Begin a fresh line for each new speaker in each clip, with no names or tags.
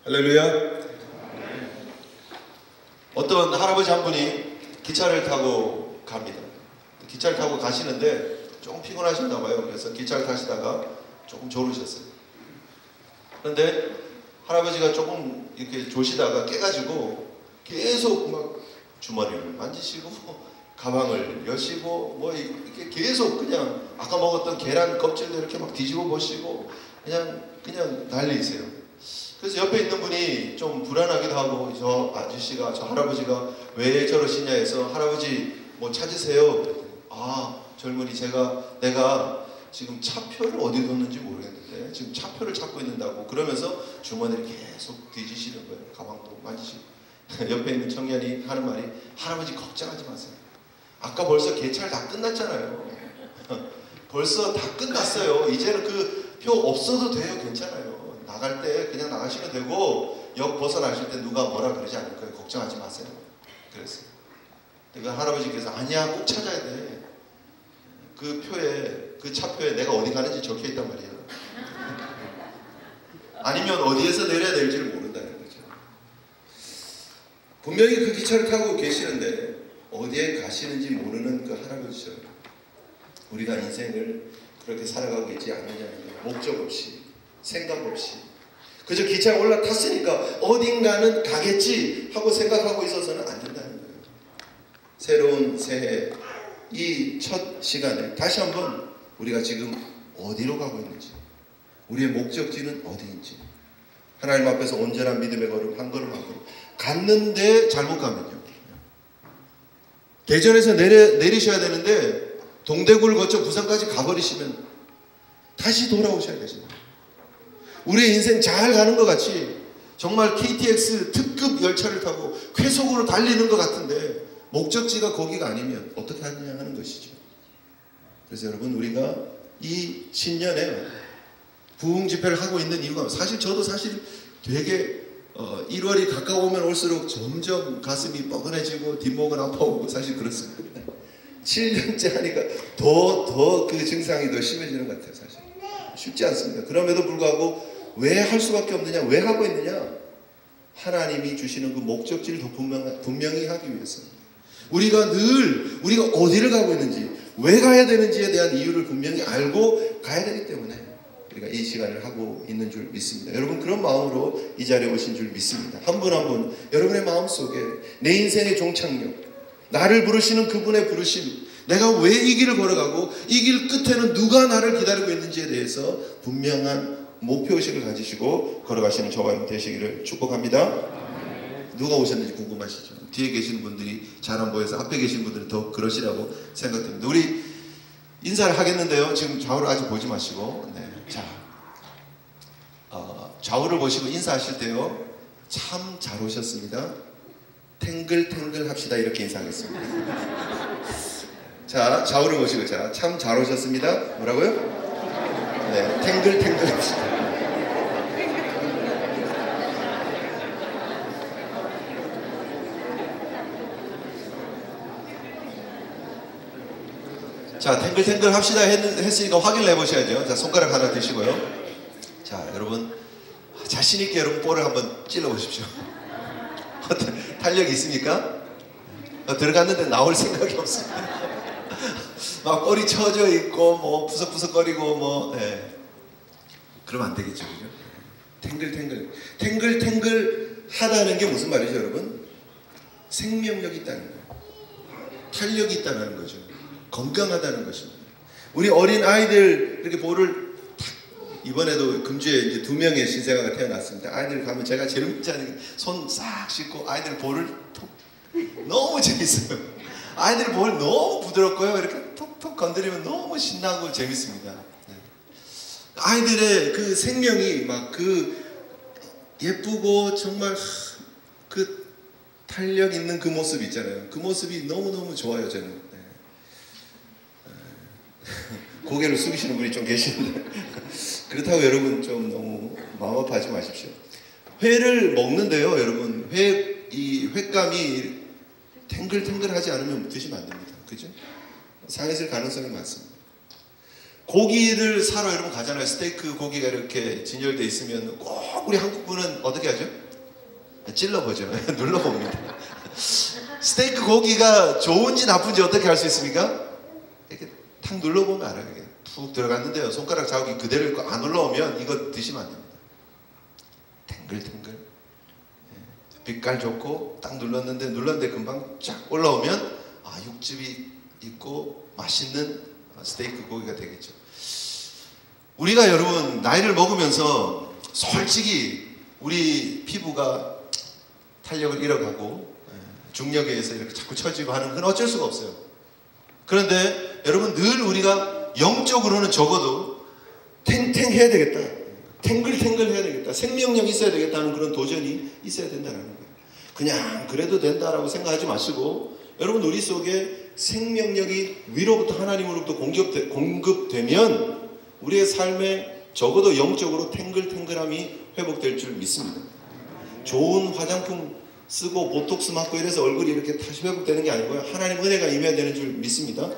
할렐루야. 어떤 할아버지 한 분이 기차를 타고 갑니다. 기차를 타고 가시는데 조금 피곤하셨나 봐요. 그래서 기차를 타시다가 조금 졸으셨어요. 그런데 할아버지가 조금 이렇게 조시다가 깨가지고 계속 막 주머니를 만지시고 가방을 여시고 뭐 이렇게 계속 그냥 아까 먹었던 계란 껍질도 이렇게 막 뒤집어 보시고 그냥 난리세요. 그래서 옆에 있는 분이 좀 불안하기도 하고 저 아저씨가 저 할아버지가 왜 저러시냐 해서 할아버지 뭐 찾으세요? 아 젊은이 내가 지금 차표를 어디 뒀는지 모르겠는데 지금 차표를 찾고 있는다고 그러면서 주머니를 계속 뒤지시는 거예요. 가방도 만지시고 옆에 있는 청년이 하는 말이 할아버지 걱정하지 마세요. 아까 벌써 개찰 다 끝났잖아요. 벌써 다 끝났어요. 이제는 그 표 없어도 돼요. 괜찮아요. 나갈 때 그냥 나가시면 되고 역 벗어나실 때 누가 뭐라 그러지 않을 거예요. 걱정하지 마세요. 그랬어요. 그러니까 할아버지께서 아니야 꼭 찾아야 돼. 그 표에 그 차표에 내가 어디 가는지 적혀 있단 말이에요. 아니면 어디에서 내려야 될지를 모른다는 거죠. 분명히 그 기차를 타고 계시는데 어디에 가시는지 모르는 그 할아버지처럼 우리가 인생을 그렇게 살아가고 있지 않느냐는 거예요. 목적 없이 생각 없이 그저 기차에 올라탔으니까 어딘가는 가겠지 하고 생각하고 있어서는 안 된다는 거예요. 새로운 새해 이 첫 시간에 다시 한번 우리가 지금 어디로 가고 있는지 우리의 목적지는 어디인지 하나님 앞에서 온전한 믿음의 걸음 한 걸음 한 걸음 갔는데 잘못 가면요 대전에서 내리셔야 되는데 동대구를 거쳐 부산까지 가버리시면 다시 돌아오셔야 되잖아요. 우리의 인생 잘 가는 것 같이 정말 KTX 특급 열차를 타고 쾌속으로 달리는 것 같은데 목적지가 거기가 아니면 어떻게 하느냐 하는 것이죠. 그래서 여러분 우리가 이 신년에 부흥 집회를 하고 있는 이유가 저도 사실 되게 1월이 가까우면 올수록 점점 가슴이 뻐근해지고 뒷목은 아파오고 사실 그렇습니다. 7년째 하니까 더 그 증상이 더 심해지는 것 같아요. 사실 쉽지 않습니다. 그럼에도 불구하고 왜 할 수밖에 없느냐 왜 하고 있느냐 하나님이 주시는 그 목적지를 더 분명히 하기 위해서 우리가 어디를 가고 있는지 왜 가야 되는지에 대한 이유를 분명히 알고 가야 되기 때문에 우리가 이 시간을 하고 있는 줄 믿습니다. 여러분 그런 마음으로 이 자리에 오신 줄 믿습니다. 한 분 한 분 여러분의 마음속에 내 인생의 종착역 나를 부르시는 그분의 부르심 내가 왜 이 길을 걸어가고 이 길 끝에는 누가 나를 기다리고 있는지에 대해서 분명한 목표의식을 가지시고 걸어가시는 저와 여러분 되시기를 축복합니다. 누가 오셨는지 궁금하시죠? 뒤에 계시는 분들이 잘 안 보여서 앞에 계신 분들은 더 그러시라고 생각됩니다. 우리 인사를 하겠는데요. 지금 좌우를 아직 보지 마시고 자, 좌우를 보시고 인사하실 때요. 참 잘 오셨습니다. 탱글탱글 합시다 이렇게 인사하겠습니다. 자, 좌우를 보시고 자, 참 잘 오셨습니다. 뭐라고요? 네, 탱글탱글 합시다. 자, 탱글탱글 합시다 했으니까 확인을 해보셔야죠. 자, 손가락 하나 드시고요. 자, 여러분 자신있게 여러분 볼을 한번 찔러보십시오. 탄력이 있습니까? 들어갔는데 나올 생각이 없습니다. 막 볼이 처져 있고 뭐 푸석푸석거리고 뭐 그러면 안 되겠죠. 그죠? 탱글탱글 하다는 게 무슨 말이죠 여러분? 생명력이 있다는 거예요. 탄력이 있다는 거죠. 건강하다는 것입니다. 우리 어린 아이들 이렇게 볼을 이번에도 금주에 이제 2명의 신생아가 태어났습니다. 아이들 가면 제가 제일 문제 아니고 손 싹 씻고 아이들 볼을 톡 너무 재밌어요. 아이들 볼 너무 부드럽고요. 이렇게 톡톡 건드리면 너무 신나고 재밌습니다. 아이들의 그 생명이 막 그 예쁘고 정말 그 탄력 있는 그 모습 있잖아요. 그 모습이 너무너무 좋아요 저는. 고개를 숙이시는 분이 좀 계시는데 그렇다고 여러분 좀 너무 마음 아파하지 마십시오. 회를 먹는데요 여러분 이 횟감이 탱글탱글하지 않으면 드시면 안 됩니다. 그죠? 상했을 가능성이 많습니다. 고기를 사러 여러분 가잖아요. 스테이크 고기가 이렇게 진열되어 있으면 꼭 우리 한국 분은 어떻게 하죠? 찔러보죠. 눌러봅니다. 스테이크 고기가 좋은지 나쁜지 어떻게 알 수 있습니까? 이렇게 탁 눌러보면 알아요. 이게 푹 들어갔는데요. 손가락 자국이 그대로 있고 안 올라오면 이거 드시면 안 됩니다. 탱글탱글. 빛깔 좋고 딱 눌렀는데 금방 쫙 올라오면 아, 육즙이 있고 맛있는 스테이크 고기가 되겠죠. 우리가 여러분 나이를 먹으면서 솔직히 우리 피부가 탄력을 잃어가고 중력에 의해서 이렇게 자꾸 처지고 하는 건 어쩔 수가 없어요. 그런데 여러분 늘 우리가 영적으로는 적어도 탱탱해야 되겠다, 탱글탱글 해야 되겠다, 생명력 있어야 되겠다는 그런 도전이 있어야 된다는 거예요. 그냥 그래도 된다라고 생각하지 마시고 여러분 우리 속에 생명력이 위로부터 하나님으로부터 공급되면 우리의 삶에 적어도 영적으로 탱글탱글함이 회복될 줄 믿습니다. 좋은 화장품 쓰고 보톡스 맞고 이래서 얼굴이 이렇게 다시 회복되는 게 아니고요. 하나님 은혜가 임해야 되는 줄 믿습니다.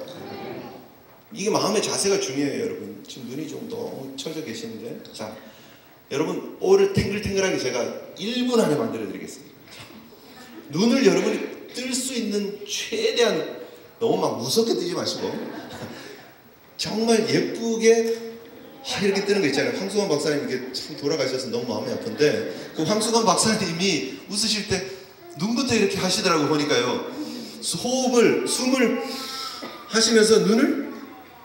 이게 마음의 자세가 중요해요. 여러분 지금 눈이 좀 너무 처져 계시는데, 자 여러분 오늘 탱글탱글하게 제가 1분 안에 만들어 드리겠습니다. 눈을 여러분이 뜰 수 있는 최대한 너무 막 무섭게 뜨지 마시고 정말 예쁘게 이렇게 뜨는 거 있잖아요. 황수건 박사님 이게 참 돌아가셔서 너무 마음이 아픈데 그 황수건 박사님이 웃으실 때 눈부터 이렇게 하시더라고. 보니까요. 숨을 하시면서 눈을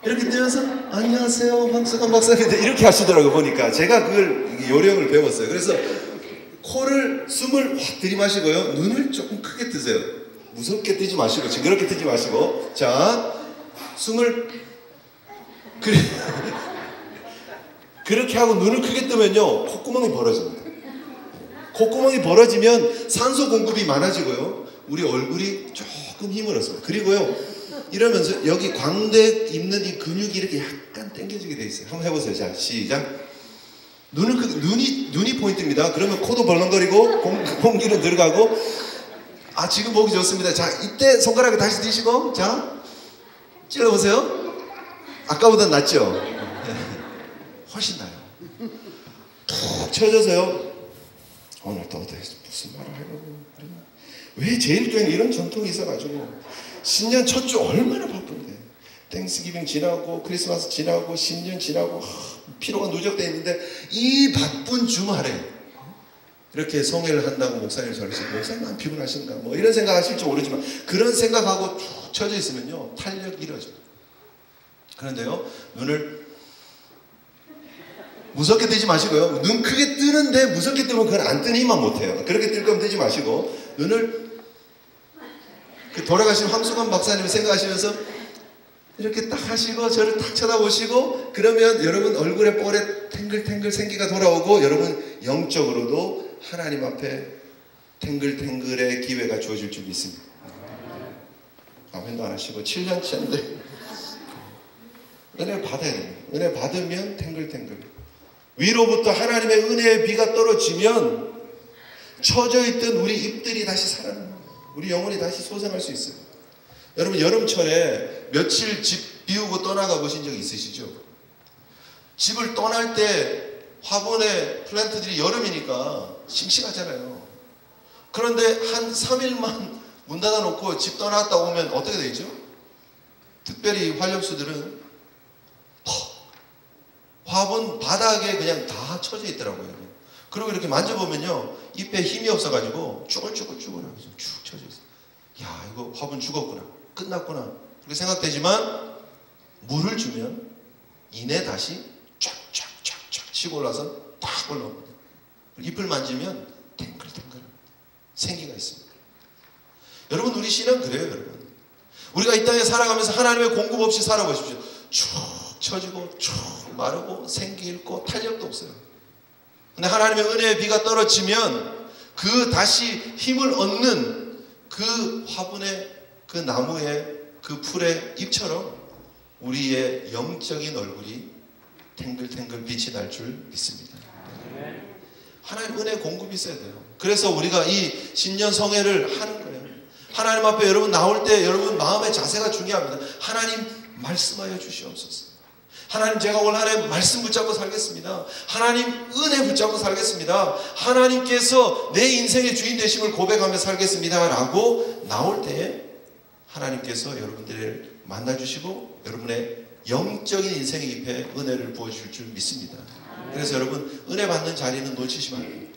이렇게 뜨면서 안녕하세요 황수건 박사님 이렇게 하시더라고. 보니까 제가 그걸 요령을 배웠어요. 그래서 숨을 확 들이마시고요. 눈을 조금 크게 뜨세요. 무섭게 뜨지 마시고 징그럽게 뜨지 마시고, 자 숨을 그렇게 하고 눈을 크게 뜨면요 콧구멍이 벌어집니다. 콧구멍이 벌어지면 산소 공급이 많아지고요 우리 얼굴이 조금 힘을 얻습니다. 그리고요 이러면서 여기 광대 있는 이 근육이 이렇게 약간 당겨지게 돼 있어요. 한번 해보세요. 자 시작. 눈이 포인트입니다. 그러면 코도 벌렁거리고 공기는 들어가고, 아 지금 보기 좋습니다. 자 이때 손가락을 다시 드시고 자 찔러보세요. 아까보다 낫죠? 훨씬 나요. 툭 쳐져서요. 오늘 또 무슨 말을 하려고 왜 제일교회는 이런 전통이 있어가지고 신년 첫 주 얼마나 바쁜데 땡스기빙 지나고 크리스마스 지나고 신년 지나고 피로가 누적되어 있는데 이 바쁜 주말에 이렇게 성회를 한다고 목사님 저러시고 목사님 안 피곤하신가 뭐 이런 생각 하실지 모르지만 그런 생각하고 쭉 쳐져 있으면요 탄력이 잃어져요. 그런데요 눈을 무섭게 뜨지 마시고요. 눈 크게 뜨는데 무섭게 뜨면 그건 안 뜨니만 못해요. 그렇게 뜰 거면 뜨지 마시고 눈을 그 돌아가신 황수건 박사님 생각하시면서 이렇게 딱 하시고 저를 딱 쳐다보시고 그러면 여러분 얼굴에 볼에 탱글탱글 생기가 돌아오고 여러분 영적으로도 하나님 앞에 탱글탱글의 기회가 주어질 줄 믿습니다. 아멘도 안 하시고 7년째인데 은혜 받아야 됩니다. 은혜 받으면 탱글탱글. 위로부터 하나님의 은혜의 비가 떨어지면 처져있던 우리 잎들이 다시 살아납니다. 우리 영혼이 다시 소생할 수 있어요. 여러분 여름철에 며칠 집 비우고 떠나가 보신 적 있으시죠? 집을 떠날 때 화분에 플랜트들이 여름이니까 싱싱하잖아요. 그런데 한 3일만 문 닫아놓고 집 떠났다 오면 어떻게 되죠? 특별히 활력수들은 화분 바닥에 그냥 다 쳐져 있더라고요. 그리고 이렇게 만져보면요 잎에 힘이 없어가지고 쭈글쭈글쭈글 하면서 쭉 쳐져 있어요. 야 이거 화분 죽었구나 끝났구나 그렇게 생각되지만 물을 주면 이내 다시 쫙쫙쫙쫙 치고 올라서 딱 올라옵니다. 잎을 만지면 탱글탱글 생기가 있습니다. 여러분 우리 신앙 그래요. 여러분 우리가 이 땅에 살아가면서 하나님의 공급 없이 살아보십시오. 쭉 쳐지고 쭉 마르고 생기 잃고 탄력도 없어요. 근데 하나님의 은혜의 비가 떨어지면 그 다시 힘을 얻는 그 화분의 그 나무의 그 풀의 잎처럼 우리의 영적인 얼굴이 탱글탱글 빛이 날 줄 믿습니다. 하나님 은혜 공급이 있어야 돼요. 그래서 우리가 이 신년 성회를 하는 거예요. 하나님 앞에 여러분 나올 때 여러분 마음의 자세가 중요합니다. 하나님 말씀하여 주시옵소서. 하나님, 제가 올 한 해 말씀 붙잡고 살겠습니다. 하나님 은혜 붙잡고 살겠습니다. 하나님께서 내 인생의 주인 되심을 고백하며 살겠습니다 라고 나올 때에 하나님께서 여러분들을 만나주시고 여러분의 영적인 인생의 잎에 은혜를 부어주실 줄 믿습니다. 그래서 여러분, 은혜 받는 자리는 놓치시면 안 돼요.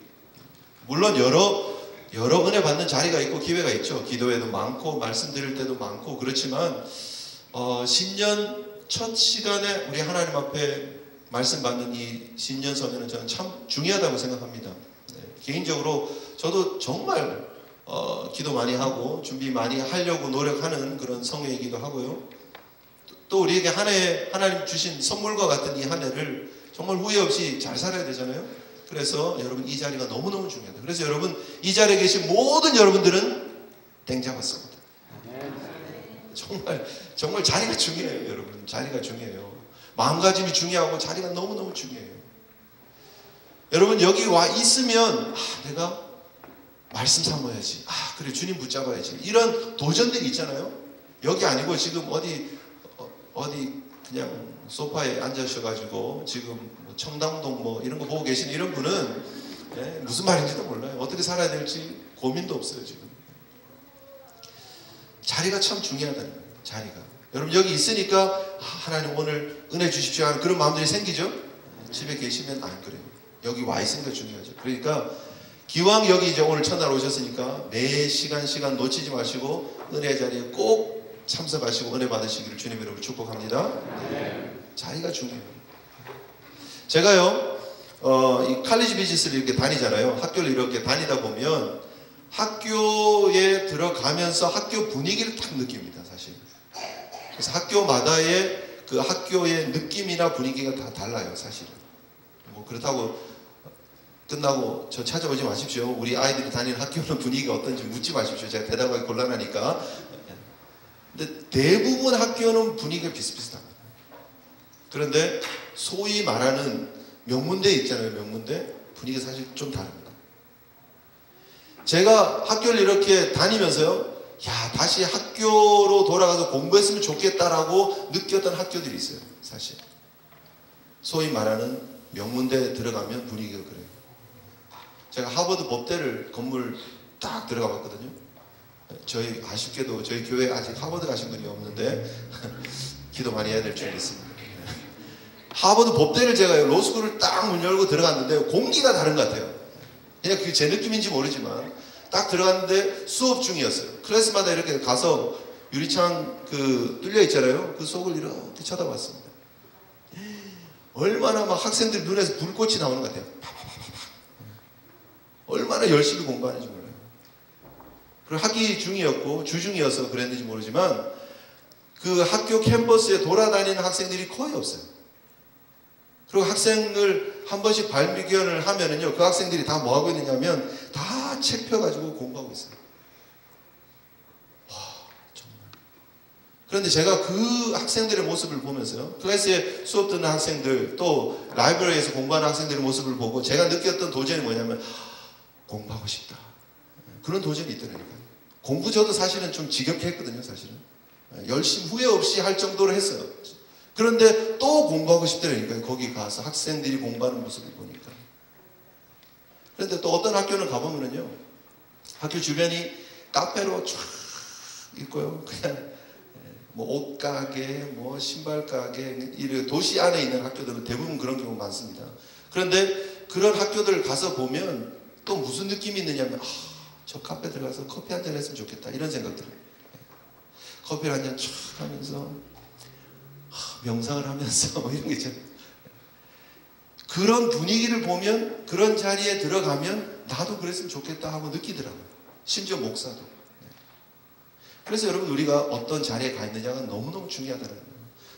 물론 여러 은혜 받는 자리가 있고 기회가 있죠. 기도회도 많고 말씀드릴 때도 많고 그렇지만 신년 첫 시간에 우리 하나님 앞에 말씀 받는 이 신년 설교는 저는 참 중요하다고 생각합니다. 네, 개인적으로 저도 정말 기도 많이 하고 준비 많이 하려고 노력하는 그런 성회이기도 하고요. 또 우리에게 한 해 하나님 주신 선물과 같은 이 한 해를 정말 후회 없이 잘 살아야 되잖아요. 그래서 여러분, 이 자리가 너무너무 중요하다. 그래서 여러분, 이 자리에 계신 모든 여러분들은 땡 잡았습니다. 정말 자리가 중요해요. 여러분, 자리가 중요해요. 마음가짐이 중요하고 자리가 너무너무 중요해요. 여러분, 여기 와 있으면 내가 말씀 삼아야지, 그래 주님 붙잡아야지, 이런 도전들이 있잖아요. 여기 아니고 지금 어디 그냥 소파에 앉으셔가지고 지금 뭐 청담동 뭐 이런 거 보고 계신 이런 분은 무슨 말인지도 몰라요. 어떻게 살아야 될지 고민도 없어요. 지금 자리가 참 중요하다는 거예요. 자리가. 여러분, 여기 있으니까 하나님 오늘 은혜 주십시오 하는 그런 마음들이 생기죠. 집에 계시면 안 그래요. 여기 와 있으니까 중요하죠. 그러니까 기왕 여기 이제 오늘 첫날 오셨으니까 매 시간 놓치지 마시고 은혜 자리에 꼭 참석하시고 은혜 받으시기를 주님 이름으로 축복합니다. 자리가 중요해요. 제가요 이 칼리지 비즈니스를 이렇게 다니잖아요. 학교를 이렇게 다니다 보면 학교에 들어가면서 학교 분위기를 딱 느낍니다. 사실. 그래서 학교마다의 그 학교의 느낌이나 분위기가 다 달라요. 사실은. 뭐 그렇다고 끝나고 저 찾아오지 마십시오. 우리 아이들이 다니는 학교는 분위기가 어떤지 묻지 마십시오. 제가 대답하기 곤란하니까. 근데 대부분 학교는 분위기가 비슷비슷합니다. 그런데 소위 말하는 명문대 있잖아요. 명문대. 분위기가 사실 좀 다릅니다. 제가 학교를 이렇게 다니면서요, 다시 학교로 돌아가서 공부했으면 좋겠다라고 느꼈던 학교들이 있어요. 사실. 소위 말하는 명문대에 들어가면 분위기가 그래요. 제가 하버드 법대를 건물 딱 들어가 봤거든요. 저희 아쉽게도 저희 교회에 아직 하버드 가신 분이 없는데 기도 많이 해야 될 줄 믿습니다. 하버드 법대를 제가 로스쿨을 딱 문 열고 들어갔는데 공기가 다른 것 같아요. 그냥 그게 제 느낌인지 모르지만 딱 들어갔는데 수업 중이었어요. 클래스마다 이렇게 가서 유리창 그 뚫려 있잖아요. 그 속을 이렇게 쳐다봤습니다. 얼마나 막 학생들 눈에서 불꽃이 나오는 것 같아요. 얼마나 열심히 공부하는지 몰라요. 그리고 학기 중이었고 주중이어서 그랬는지 모르지만 그 학교 캠퍼스에 돌아다니는 학생들이 거의 없어요. 그리고 학생을 한 번씩 발견을 하면은요, 그 학생들이 다 뭐 하고 있느냐면 다 책 펴가지고 공부하고 있어요. 와, 정말. 그런데 제가 그 학생들의 모습을 보면서요, 클래스에 수업 듣는 학생들, 또 라이브러리에서 공부하는 학생들의 모습을 보고 제가 느꼈던 도전이 뭐냐면 공부하고 싶다. 그런 도전이 있더라고요. 공부 저도 사실은 좀 지겹게 했거든요. 사실은 열심히 후회 없이 할 정도로 했어요. 그런데 또 공부하고 싶더라니까요. 거기 가서 학생들이 공부하는 모습을 보니까. 그런데 또 어떤 학교는 가보면은요, 학교 주변이 카페로 쫙 있고요. 그냥 뭐 옷가게, 뭐 신발가게, 이 도시 안에 있는 학교들은 대부분 그런 경우 많습니다. 그런데 그런 학교들 가서 보면 또 무슨 느낌이 있느냐면, 저 카페 들어가서 커피 한잔 했으면 좋겠다, 이런 생각들을. 커피를 한잔 쫙 하면서 명상을 하면서 뭐 이런 게 있잖아요. 그런 분위기를 보면, 그런 자리에 들어가면 나도 그랬으면 좋겠다 하고 느끼더라고요. 심지어 목사도. 그래서 여러분, 우리가 어떤 자리에 가 있느냐가 너무너무 중요하다는 거예요.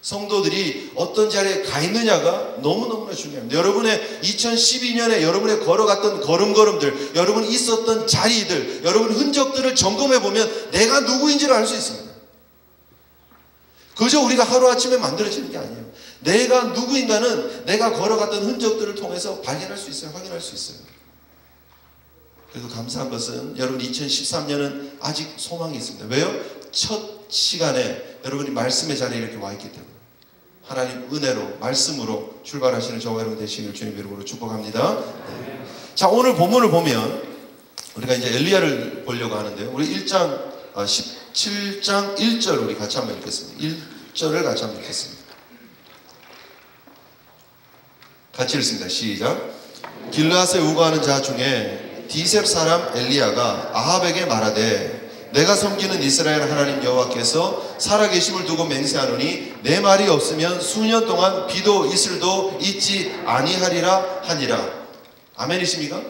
성도들이 어떤 자리에 가 있느냐가 너무너무나 중요합니다. 여러분의 2012년에 여러분의 걸어갔던 걸음걸음들, 여러분이 있었던 자리들, 여러분 흔적들을 점검해 보면 내가 누구인지를 알 수 있습니다. 그저 우리가 하루아침에 만들어지는 게 아니에요. 내가 누구인가는 내가 걸어갔던 흔적들을 통해서 발견할 수 있어요. 확인할 수 있어요. 그래서 감사한 것은 여러분, 2013년은 아직 소망이 있습니다. 왜요? 첫 시간에 여러분이 말씀의 자리에 이렇게 와 있기 때문에. 하나님 은혜로 말씀으로 출발하시는 저와 여러분 되시기를 주님 이름으로 축복합니다. 네. 자, 오늘 본문을 보면 우리가 이제 엘리야를 보려고 하는데요. 우리 17장 1절 우리 같이 한번 읽겠습니다. 1절을 같이 한번 읽겠습니다. 같이 읽습니다. 시작. 길르앗에 우거하는 자 중에 디셉 사람 엘리야가 아합에게 말하되 내가 섬기는 이스라엘 하나님 여호와께서 살아계심을 두고 맹세하노니 내 말이 없으면 수년 동안 비도 이슬도 있지 아니하리라 하니라. 아멘이십니까?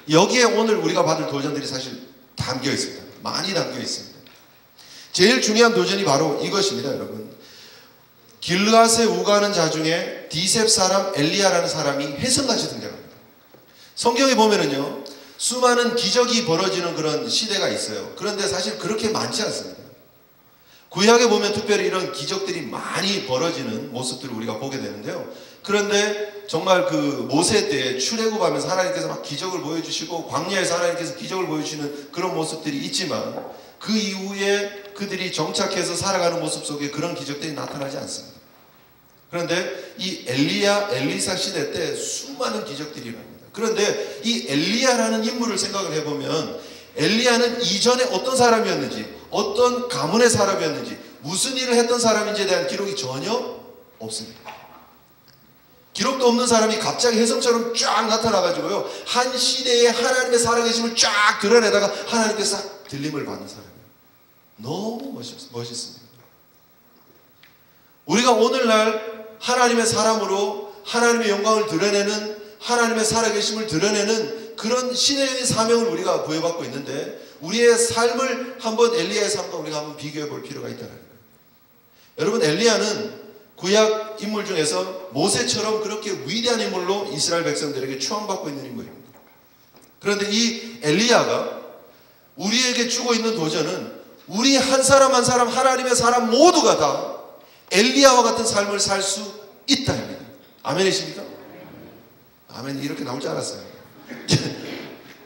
여기에 오늘 우리가 받을 도전들이 사실 담겨 있습니다. 많이 담겨 있습니다. 제일 중요한 도전이 바로 이것입니다, 여러분. 길르앗에 우거하는 자 중에 디셉 사람 엘리야라는 사람이 혜성같이 등장합니다. 성경에 보면은요, 수많은 기적이 벌어지는 그런 시대가 있어요. 그런데 사실 그렇게 많지 않습니다. 구약에 보면 특별히 이런 기적들이 많이 벌어지는 모습들을 우리가 보게 되는데요. 그런데 정말 그 모세 때 출애굽하면서 하나님께서 막 기적을 보여주시고 광야에서 하나님께서 기적을 보여주시는 그런 모습들이 있지만 그 이후에 그들이 정착해서 살아가는 모습 속에 그런 기적들이 나타나지 않습니다. 그런데 이 엘리야, 엘리사 시대 때 수많은 기적들이 일어납니다. 그런데 이 엘리야라는 인물을 생각을 해보면 엘리야는 이전에 어떤 사람이었는지, 어떤 가문의 사람이었는지, 무슨 일을 했던 사람인지에 대한 기록이 전혀 없습니다. 기록도 없는 사람이 갑자기 혜성처럼 쫙 나타나가지고요, 한 시대에 하나님의 살아계심을 쫙 드러내다가 하나님께서 싹 들림을 받는 사람이에요. 너무 멋있습니다. 우리가 오늘날 하나님의 사람으로 하나님의 영광을 드러내는, 하나님의 살아계심을 드러내는 그런 신의 사명을 우리가 부여받고 있는데, 우리의 삶을 한번 엘리야의 삶과 우리가 한번 비교해 볼 필요가 있다는 거예요. 여러분, 엘리야는 구약 인물 중에서 모세처럼 그렇게 위대한 인물로 이스라엘 백성들에게 추앙받고 있는 인물입니다. 그런데 이 엘리야가 우리에게 주고 있는 도전은 우리 한 사람 한 사람, 하나님의 사람 모두가 다 엘리야와 같은 삶을 살 수 있다입니다. 아멘이십니까? 아멘. 이렇게 나올 줄 알았어요.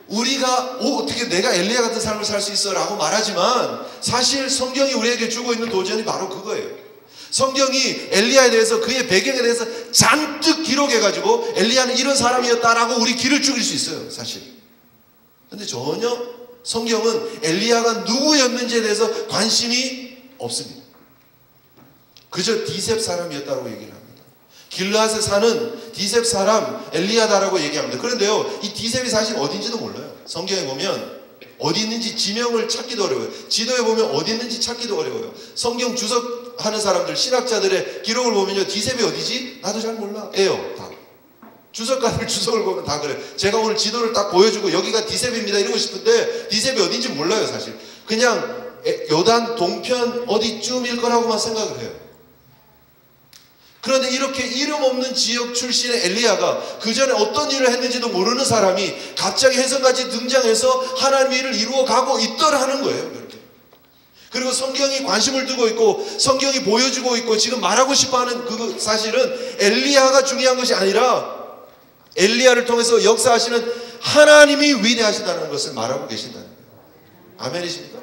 우리가 어떻게 내가 엘리야 같은 삶을 살 수 있어 라고 말하지만 사실 성경이 우리에게 주고 있는 도전이 바로 그거예요. 성경이 엘리야에 대해서, 그의 배경에 대해서 잔뜩 기록해가지고 엘리야는 이런 사람이었다라고 우리 길을 죽일 수 있어요, 사실. 그런데 전혀 성경은 엘리야가 누구였는지에 대해서 관심이 없습니다. 그저 디셉 사람이었다고 얘기를 합니다. 길르앗에 사는 디셉 사람 엘리야다라고 얘기합니다. 그런데요, 이 디셉이 사실 어딘지도 몰라요. 성경에 보면 어디 있는지 지명을 찾기도 어려워요. 지도에 보면 어디 있는지 찾기도 어려워요. 성경 주석하는 사람들, 신학자들의 기록을 보면요, 디셉이 어디지? 나도 잘 몰라. 에요. 다. 주석가들 주석을 보면 다 그래요. 제가 오늘 지도를 딱 보여주고 여기가 디셉입니다 이러고 싶은데 디셉이 어딘지 몰라요, 사실. 그냥 요단 동편 어디쯤일 거라고만 생각을 해요. 그런데 이렇게 이름 없는 지역 출신의 엘리야가 그 전에 어떤 일을 했는지도 모르는 사람이 갑자기 혜성같이 등장해서 하나님의 일을 이루어가고 있더라는 거예요. 그렇게. 그리고 성경이 관심을 두고 있고 성경이 보여주고 있고 지금 말하고 싶어하는 그 사실은 엘리야가 중요한 것이 아니라 엘리야를 통해서 역사하시는 하나님이 위대하시다는 것을 말하고 계신다는 거예요. 아멘이십니까?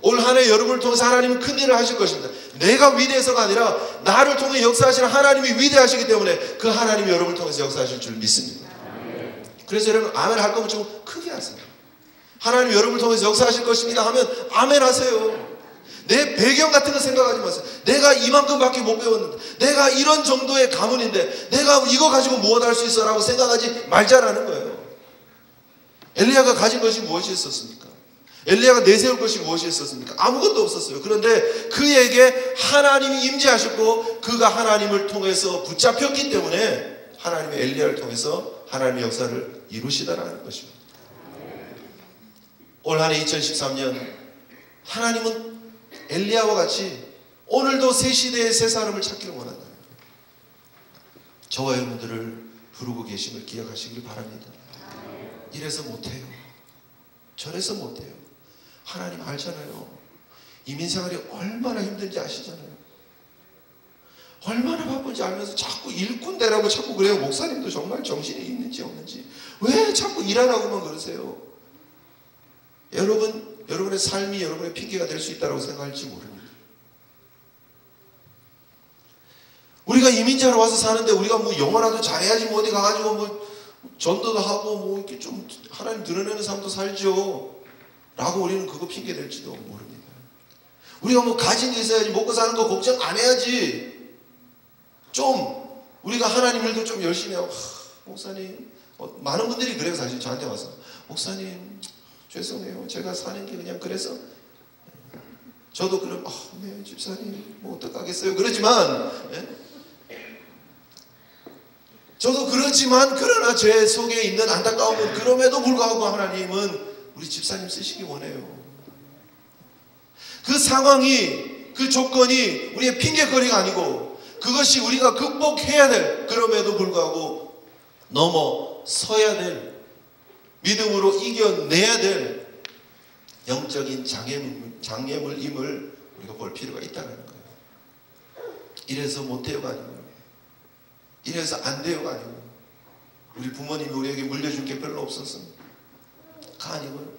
올 한 해 여러분을 통해서 하나님은 큰 일을 하실 것입니다. 내가 위대해서가 아니라 나를 통해 역사하시는 하나님이 위대하시기 때문에 그 하나님이 여러분을 통해서 역사하실 줄 믿습니다. 그래서 여러분 아멘 할 거면 좀 크게 하세요. 하나님이 여러분을 통해서 역사하실 것입니다 하면 아멘 하세요. 내 배경 같은 거 생각하지 마세요. 내가 이만큼밖에 못 배웠는데, 내가 이런 정도의 가문인데 내가 이거 가지고 무엇 할 수 있어 라고 생각하지 말자라는 거예요. 엘리야가 가진 것이 무엇이 있었습니까? 엘리야가 내세울 것이 무엇이 있었습니까? 아무것도 없었어요. 그런데 그에게 하나님이 임재하셨고 그가 하나님을 통해서 붙잡혔기 때문에 하나님의 엘리야를 통해서 하나님의 역사를 이루시다라는 것입니다. 올 한 해 2013년 하나님은 엘리야와 같이 오늘도 새 시대의 새 사람을 찾기를 원한다. 저와 여러분들을 부르고 계심을 기억하시길 바랍니다. 이래서 못해요. 저래서 못해요. 하나님 알잖아요. 이민생활이 얼마나 힘든지 아시잖아요. 얼마나 바쁜지 알면서 자꾸 일꾼대라고 자꾸 그래요. 목사님도 정말 정신이 있는지 없는지 왜 자꾸 일 안 하고만 그러세요? 여러분의 삶이 여러분의 핑계가 될 수 있다고 생각할지 모릅니다. 우리가 이민자로 와서 사는데 우리가 뭐 영어라도 잘해야지 뭐 어디 가가지고 뭐 전도도 하고 뭐 이렇게 좀 하나님 드러내는 삶도 살죠 라고 우리는 그거 핑계 댈지도 모릅니다. 우리가 뭐 가진 게 있어야지, 먹고 사는 거 걱정 안 해야지, 좀 우리가 하나님 일도 좀 열심히 하고, 목사님, 많은 분들이 그래요. 사실 저한테 와서, 목사님 죄송해요, 제가 사는 게 그냥 그래서. 저도 그럼 네 집사님 뭐 어떡하겠어요 그러지만, 저도 그렇지만 그러나 제 속에 있는 안타까움은 그럼에도 불구하고 하나님은 우리 집사님 쓰시기 원해요. 그 상황이, 그 조건이 우리의 핑계거리가 아니고 그것이 우리가 극복해야 될, 그럼에도 불구하고 넘어서야 될, 믿음으로 이겨내야 될 영적인 장애물임을 우리가 볼 필요가 있다는 거예요. 이래서 못해요가 아니고, 이래서 안 돼요가 아니고, 우리 부모님이 우리에게 물려준 게 별로 없었습니다. 아니고요.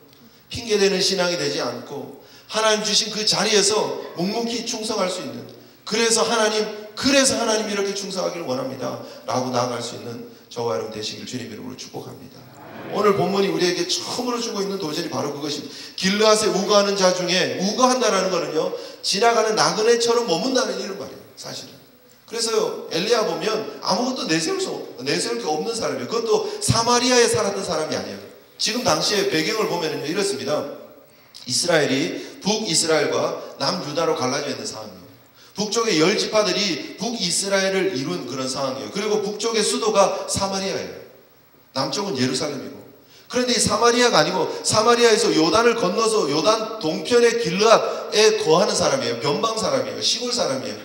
핑계대는 신앙이 되지 않고 하나님 주신 그 자리에서 묵묵히 충성할 수 있는, 그래서 하나님 이렇게 충성하기를 원합니다 라고 나아갈 수 있는 저와 여러분 되시길 주님 이름으로 축복합니다. 오늘 본문이 우리에게 처음으로 주고 있는 도전이 바로 그것입니다. 길르앗에 우거하는 자 중에, 우거한다라는 거는요, 지나가는 나그네처럼 머문다는 이런 말이에요, 사실은. 그래서요, 엘리야 보면 아무것도 내세울 게 없는 사람이에요. 그것도 사마리아에 살았던 사람이 아니에요. 지금 당시에 배경을 보면요, 이렇습니다. 이스라엘이 북이스라엘과 남유다로 갈라져 있는 상황이에요. 북쪽의 10지파들이 북이스라엘을 이룬 그런 상황이에요. 그리고 북쪽의 수도가 사마리아예요. 남쪽은 예루살렘이고. 그런데 이 사마리아가 아니고, 사마리아에서 요단을 건너서 요단 동편의 길르앗에 거하는 사람이에요. 변방 사람이에요. 시골 사람이에요.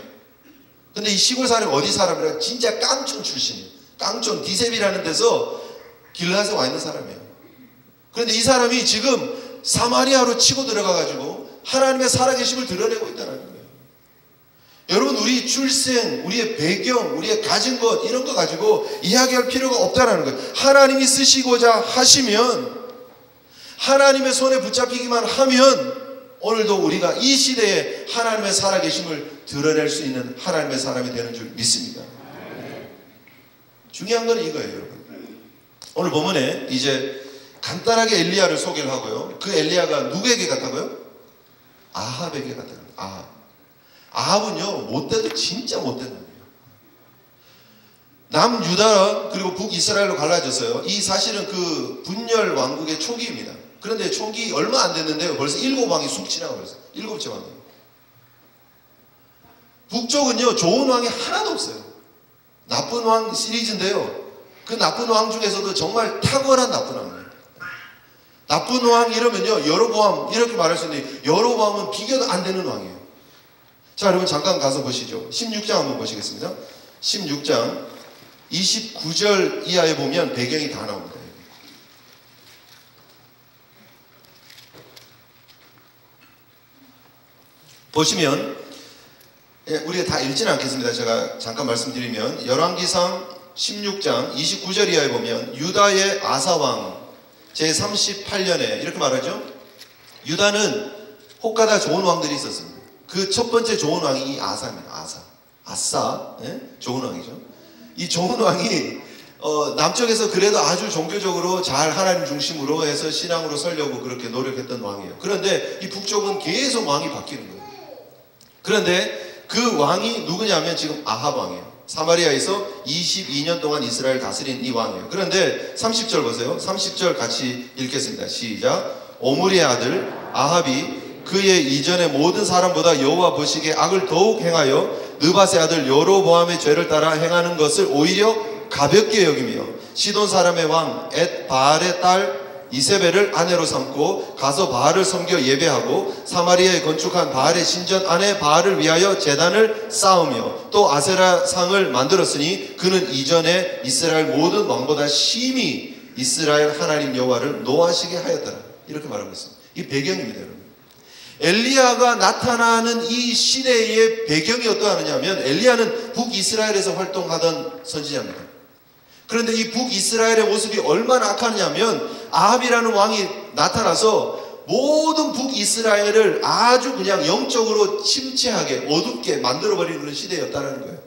근데 이 시골 사람이 어디 사람이라? 진짜 깡촌 출신이에요. 깡촌 디셉이라는 데서 길르앗에 와 있는 사람이에요. 그런데 이 사람이 지금 사마리아로 치고 들어가가지고 하나님의 살아계심을 드러내고 있다는 거예요. 여러분, 우리 출생, 우리의 배경, 우리의 가진 것, 이런 거 가지고 이야기할 필요가 없다는 거예요. 하나님이 쓰시고자 하시면, 하나님의 손에 붙잡히기만 하면 오늘도 우리가 이 시대에 하나님의 살아계심을 드러낼 수 있는 하나님의 사람이 되는 줄 믿습니다. 중요한 건 이거예요, 여러분. 오늘 본문에 이제 간단하게 엘리야를 소개를 하고요. 그 엘리야가 누구에게 갔다고요? 아합에게 갔다고요. 아합은요, 못돼도 진짜 못된 놈이에요. 남유다 그리고 북이스라엘로 갈라졌어요. 이 사실은 그 분열 왕국의 초기입니다. 그런데 초기 얼마 안 됐는데요, 벌써 7왕이 쑥 지나가 버렸어요. 7째 왕이. 북쪽은요, 좋은 왕이 하나도 없어요. 나쁜 왕 시리즈인데요, 그 나쁜 왕 중에서도 정말 탁월한 나쁜 왕이에요. 나쁜 왕 이러면요, 여로보암 이렇게 말할 수 있는데, 여로보암은 비교도 안 되는 왕이에요. 자, 여러분 잠깐 가서 보시죠. 16장 한번 보시겠습니다. 16장 29절 이하에 보면 배경이 다 나옵니다. 보시면, 우리가 다 읽지는 않겠습니다. 제가 잠깐 말씀드리면, 열왕기상 16장 29절 이하에 보면 유다의 아사왕 제38년에 이렇게 말하죠. 유다는 혹가다 좋은 왕들이 있었습니다. 그 첫 번째 좋은 왕이 이 아사입니다. 아싸, 좋은 왕이죠. 이 좋은 왕이 남쪽에서 그래도 아주 종교적으로 잘 하나님 중심으로 해서 신앙으로 살려고 그렇게 노력했던 왕이에요. 그런데 이 북쪽은 계속 왕이 바뀌는 거예요. 그런데 그 왕이 누구냐면 지금 아합 왕이에요. 사마리아에서 22년 동안 이스라엘 다스린 이 왕이에요. 그런데 30절 보세요. 30절 같이 읽겠습니다. 시작. 오므리의 아들 아합이 그의 이전의 모든 사람보다 여호와 보시기에 악을 더욱 행하여 느밧의 아들 여로보암의 죄를 따라 행하는 것을 오히려 가볍게 여기며 시돈 사람의 왕 엣바알의 딸 이세벨을 아내로 삼고 가서 바알을 섬겨 예배하고 사마리아에 건축한 바알의 신전 안에 바알을 위하여 제단을 쌓으며 또 아세라 상을 만들었으니 그는 이전에 이스라엘 모든 왕보다 심히 이스라엘 하나님 여호와를 노하시게 하였더라. 이렇게 말하고 있습니다. 이 배경입니다, 여러분. 엘리야가 나타나는 이 시대의 배경이 어떠하느냐면, 엘리야는 북이스라엘에서 활동하던 선지자입니다. 그런데 이 북이스라엘의 모습이 얼마나 악하냐면, 아합이라는 왕이 나타나서 모든 북이스라엘을 아주 그냥 영적으로 침체하게 어둡게 만들어버리는 그런 시대였다는 거예요.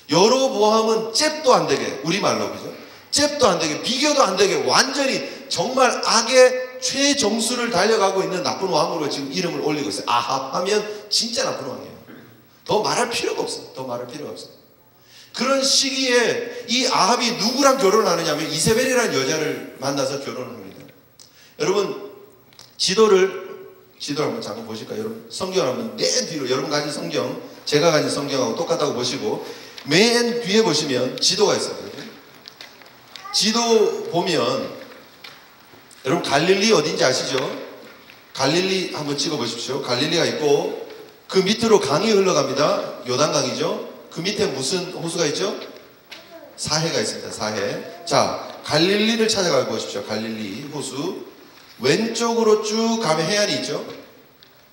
여로보암은 잽도 안 되게, 우리말로 그죠? 잽도 안 되게, 비교도 안 되게 완전히 정말 악의 최정수를 달려가고 있는 나쁜 왕으로 지금 이름을 올리고 있어요. 아합 하면 진짜 나쁜 왕이에요. 더 말할 필요가 없어요. 더 말할 필요가 없어요. 그런 시기에 이 아합이 누구랑 결혼을 하느냐면 이세벨이라는 여자를 만나서 결혼을 합니다. 여러분 지도를 한번 잠깐 보실까요? 여러분 성경을 한번 맨 뒤로, 여러분 가진 성경, 제가 가진 성경하고 똑같다고 보시고 맨 뒤에 보시면 지도가 있어요. 지도 보면 여러분 갈릴리 어딘지 아시죠? 갈릴리 한번 찍어 보십시오. 갈릴리가 있고 그 밑으로 강이 흘러갑니다. 요단강이죠. 그 밑에 무슨 호수가 있죠? 사해가 있습니다. 사해. 자, 갈릴리를 찾아가 보십시오. 갈릴리 호수. 왼쪽으로 쭉 가면 해안이 있죠.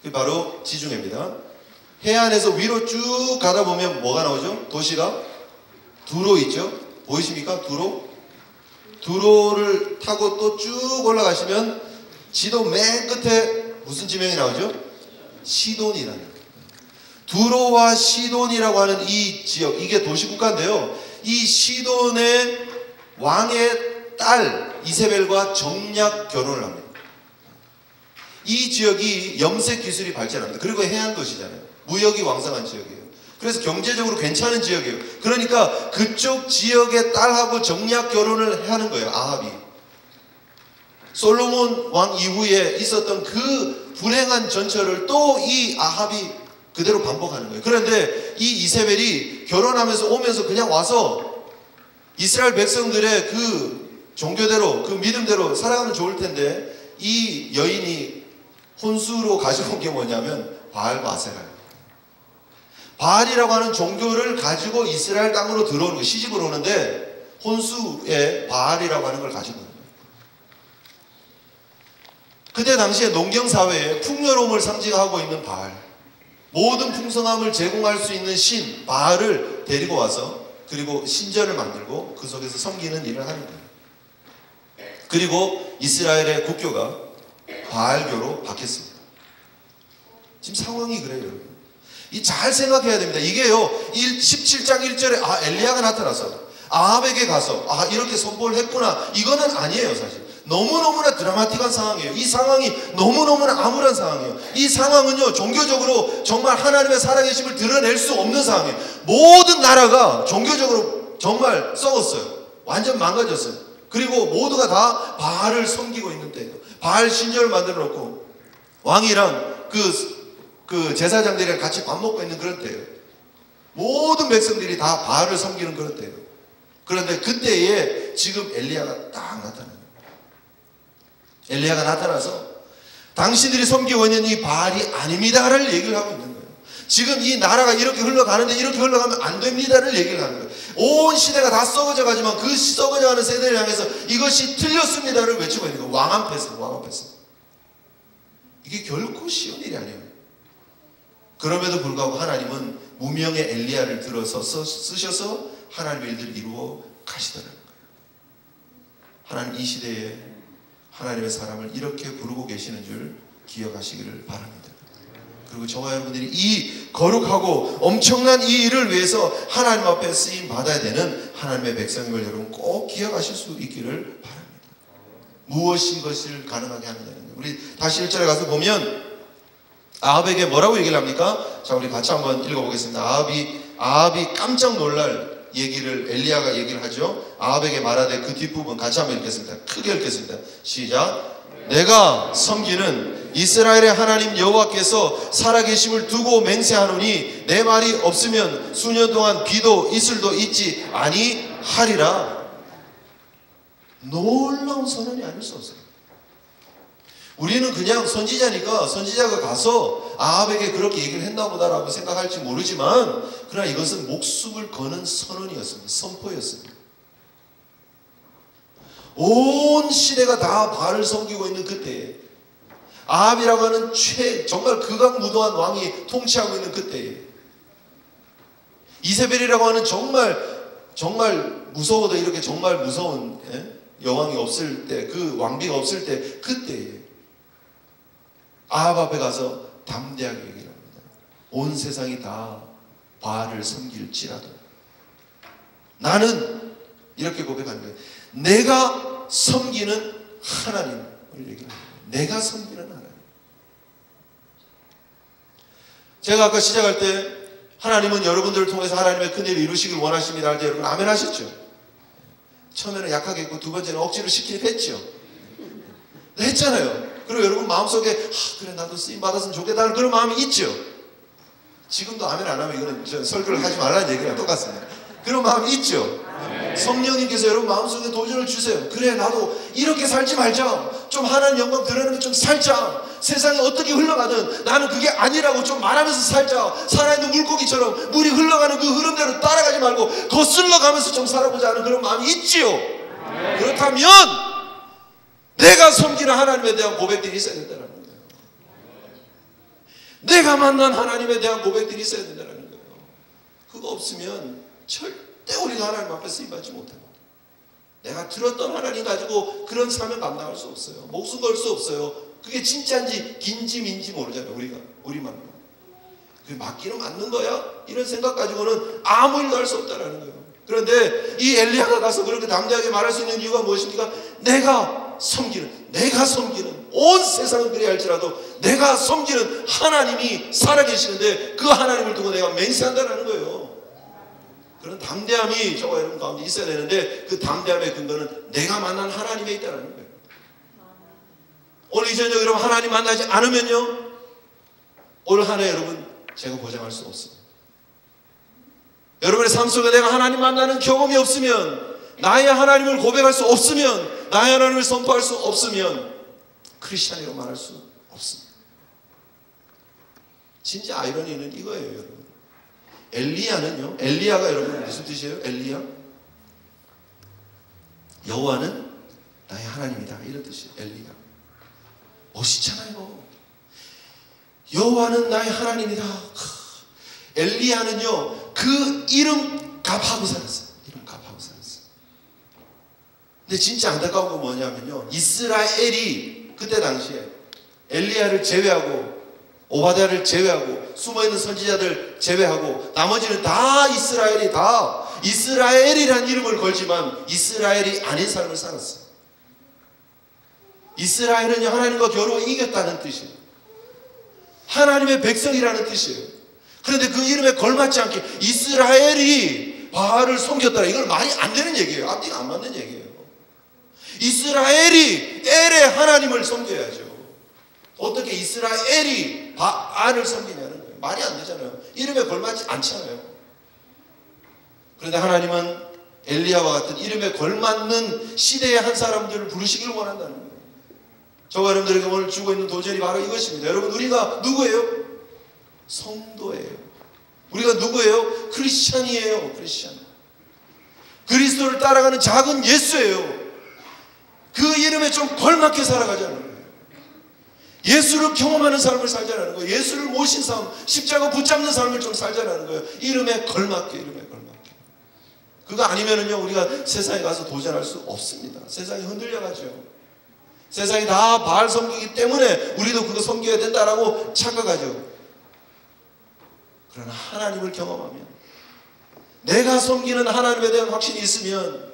그게 바로 지중해입니다. 해안에서 위로 쭉 가다 보면 뭐가 나오죠? 도시가 두로 있죠. 보이십니까? 두로를 타고 또 쭉 올라가시면 지도 맨 끝에 무슨 지명이 나오죠? 시돈이라는. 두로와 시돈이라고 하는 이 지역, 이게 도시국가인데요. 이 시돈의 왕의 딸 이세벨과 정략 결혼을 합니다. 이 지역이 염색 기술이 발전합니다. 그리고 해안 도시잖아요. 무역이 왕성한 지역이에요. 그래서 경제적으로 괜찮은 지역이에요. 그러니까 그쪽 지역의 딸하고 정략 결혼을 하는 거예요. 아합이. 솔로몬 왕 이후에 있었던 그 불행한 전철을 또 이 아합이 그대로 반복하는 거예요. 그런데 이 이세벨이 결혼하면서 오면서 그냥 와서 이스라엘 백성들의 그 종교대로, 그 믿음대로 살아가면 좋을 텐데 이 여인이 혼수로 가지고 온 게 뭐냐면 바알과 아세라예요. 바알이라고 하는 종교를 가지고 이스라엘 땅으로 들어오는 거예요. 시집을 오는데 혼수에 바알이라고 하는 걸 가지고 오는 거예요. 그때 당시에 농경사회에 풍요로움을 상징하고 있는 바알, 모든 풍성함을 제공할 수 있는 신 바알을 데리고 와서 그리고 신전을 만들고 그 속에서 섬기는 일을 하는 거예요. 그리고 이스라엘의 국교가 바알교로 바뀌었습니다. 지금 상황이 그래요, 여러분. 이 잘 생각해야 됩니다. 이게요, 17장 1절에 엘리야가 나타나서 아합에게 가서 이렇게 선포를 했구나, 이거는 아니에요. 사실 너무너무나 드라마틱한 상황이에요. 이 상황이 너무너무나 암울한 상황이에요. 이 상황은요, 종교적으로 정말 하나님의 살아계심을 드러낼 수 없는 상황이에요. 모든 나라가 종교적으로 정말 썩었어요. 완전 망가졌어요. 그리고 모두가 다 바알을 섬기고 있는 때예요. 바알 신전을 만들어 놓고 왕이랑 그 제사장들이랑 같이 밥 먹고 있는 그런 때예요. 모든 백성들이 다 바알을 섬기는 그런 때예요. 그런데 그때에 지금 엘리야가 딱 나타나요. 엘리야가 나타나서 당신들이 섬기고 있는 이 바알이 아닙니다를 얘기를 하고 있는 거예요. 지금 이 나라가 이렇게 흘러가는데 이렇게 흘러가면 안 됩니다를 얘기를 하는 거예요. 온 시대가 다 썩어져 가지만 그 썩어져가는 세대를 향해서 이것이 틀렸습니다를 외치고 있는 거예요. 왕 앞에서. 이게 결코 쉬운 일이 아니에요. 그럼에도 불구하고 하나님은 무명의 엘리야를 들어서 쓰셔서 하나님의 일들을 이루어 가시더라는 거예요. 하나님 이 시대에 하나님의 사람을 이렇게 부르고 계시는 줄 기억하시기를 바랍니다. 그리고 저와 여러분들이 이 거룩하고 엄청난 이 일을 위해서 하나님 앞에 쓰임 받아야 되는 하나님의 백성임을 여러분 꼭 기억하실 수 있기를 바랍니다. 무엇인 것을 가능하게 하느냐는 거예요. 우리 다시 1절에 가서 보면 아합에게 뭐라고 얘기를 합니까? 자, 우리 같이 한번 읽어보겠습니다. 아합이 깜짝 놀랄 얘기를 엘리야가 얘기를 하죠. 아합에게 말하되 그 뒷부분 같이 한번 읽겠습니다. 크게 읽겠습니다. 시작. 내가 섬기는 이스라엘의 하나님 여호와께서 살아계심을 두고 맹세하노니 내 말이 없으면 수년 동안 비도 이슬도 있지 아니하리라. 놀라운 선언이 아닐 수 없어요. 우리는 그냥 선지자니까 선지자가 가서 아합에게 그렇게 얘기를 했나 보다라고 생각할지 모르지만 그러나 이것은 목숨을 거는 선언이었습니다. 선포였습니다. 온 시대가 다 바알을 섬기고 있는 그때에 아합이라고 하는 정말 극악무도한 왕이 통치하고 있는 그때에 이세벨이라고 하는 정말 무서워도 이렇게 정말 무서운 여왕이 없을 때, 그 왕비가 없을 때 그때에 아합 앞에 가서 담대하게 얘기를 합니다. 온 세상이 다 바알을 섬길지라도 나는 이렇게 고백하는 거예요. 내가 섬기는 하나님을 얘기하는 거예요. 내가 섬기는 하나님. 제가 아까 시작할 때 하나님은 여러분들을 통해서 하나님의 큰일을 이루시길 원하십니다 할 때 여러분 아멘 하셨죠? 처음에는 약하게 했고 두 번째는 억지로 시키게 했죠. 했잖아요. 그리고 여러분 마음속에 그래 나도 쓰임받았으면 좋겠다는 그런 마음이 있죠. 지금도 아멘 안 하면 이거는 설교를 하지 말라는 얘기랑 똑같습니다. 그런 마음이 있죠. 성령님께서 여러분 마음속에 도전을 주세요. 그래 나도 이렇게 살지 말자. 좀 하나님 영광 드러내는 좀 살자. 세상이 어떻게 흘러가든 나는 그게 아니라고 좀 말하면서 살자. 살아있는 물고기처럼 물이 흘러가는 그 흐름대로 따라가지 말고 거슬러 가면서 좀 살아보자 하는 그런 마음이 있지요. 그렇다면 내가 섬기는 하나님에 대한 고백들이 있어야 된다는 거예요. 내가 만난 하나님에 대한 고백들이 있어야 된다는 거예요. 그거 없으면 절대 우리가 하나님 앞에 쓰임받지 못합니다. 내가 들었던 하나님 가지고 그런 사명 감당할 수 없어요. 목숨 걸 수 없어요. 그게 진짜인지 긴지 민지 모르잖아요. 우리만. 그게 맞기는 맞는 거야? 이런 생각 가지고는 아무 일도 할 수 없다는 거예요. 그런데 이 엘리야가 가서 그렇게 담대하게 말할 수 있는 이유가 무엇입니까? 내가 섬기는 온 세상은 그래야 할지라도 내가 섬기는 하나님이 살아계시는데 그 하나님을 두고 내가 맹세한다는 거예요. 그런 담대함이 저와 여러분 가운데 있어야 되는데 그 담대함의 근거는 내가 만난 하나님에 있다는 거예요. 오늘 이 저녁 여러분 하나님 만나지 않으면요 올 한 해 여러분 제가 보장할 수 없습니다. 여러분의 삶 속에 내가 하나님 만나는 경험이 없으면 나의 하나님을 고백할 수 없으면 나의 하나님을 선포할 수 없으면 크리스찬이라고 말할 수 없습니다. 진짜 아이러니는 이거예요 여러분. 엘리야는요, 엘리야가 여러분 무슨 뜻이에요? 엘리야? 여호와는 나의 하나님이다 이런 뜻이에요. 엘리야 멋있잖아요. 여호와는 나의 하나님이다. 엘리야는요 그 이름 값하고 살았어요. 이름 값하고 살았어요. 근데 진짜 안타까운 건 뭐냐면요 이스라엘이 그때 당시에 엘리야를 제외하고 오바댜를 제외하고 숨어있는 선지자들 제외하고 나머지는 다 이스라엘이란 이름을 걸지만 이스라엘이 아닌 삶을 살았어요. 이스라엘은 하나님과 겨루어 이겼다는 뜻이에요. 하나님의 백성이라는 뜻이에요. 그런데 그 이름에 걸맞지 않게 이스라엘이 바알을 섬겼다. 이건 말이 안 되는 얘기예요. 앞뒤가 안 맞는 얘기예요. 이스라엘이 엘의 하나님을 섬겨야죠. 어떻게 이스라엘이 바알을 섬기냐는 거예요. 말이 안 되잖아요. 이름에 걸맞지 않잖아요. 그런데 하나님은 엘리야와 같은 이름에 걸맞는 시대의 한 사람들을 부르시길 원한다는 거예요. 저와 여러분들에게 오늘 주고 있는 도전이 바로 이것입니다. 여러분 우리가 누구예요? 성도예요. 우리가 누구예요? 크리스찬이에요. 크리스찬. 그리스도를 따라가는 작은 예수예요. 그 이름에 좀 걸맞게 살아가자는 거예요. 예수를 경험하는 삶을 살자는 거예요. 예수를 모신 삶, 십자가 붙잡는 삶을 좀 살자는 거예요. 이름에 걸맞게, 이름에 걸맞게. 그거 아니면은요, 우리가 세상에 가서 도전할 수 없습니다. 세상이 흔들려가죠. 세상이 다 바알 섬기기 때문에 우리도 그거 섬겨야 된다라고 착각하죠. 그러나 하나님을 경험하면, 내가 섬기는 하나님에 대한 확신이 있으면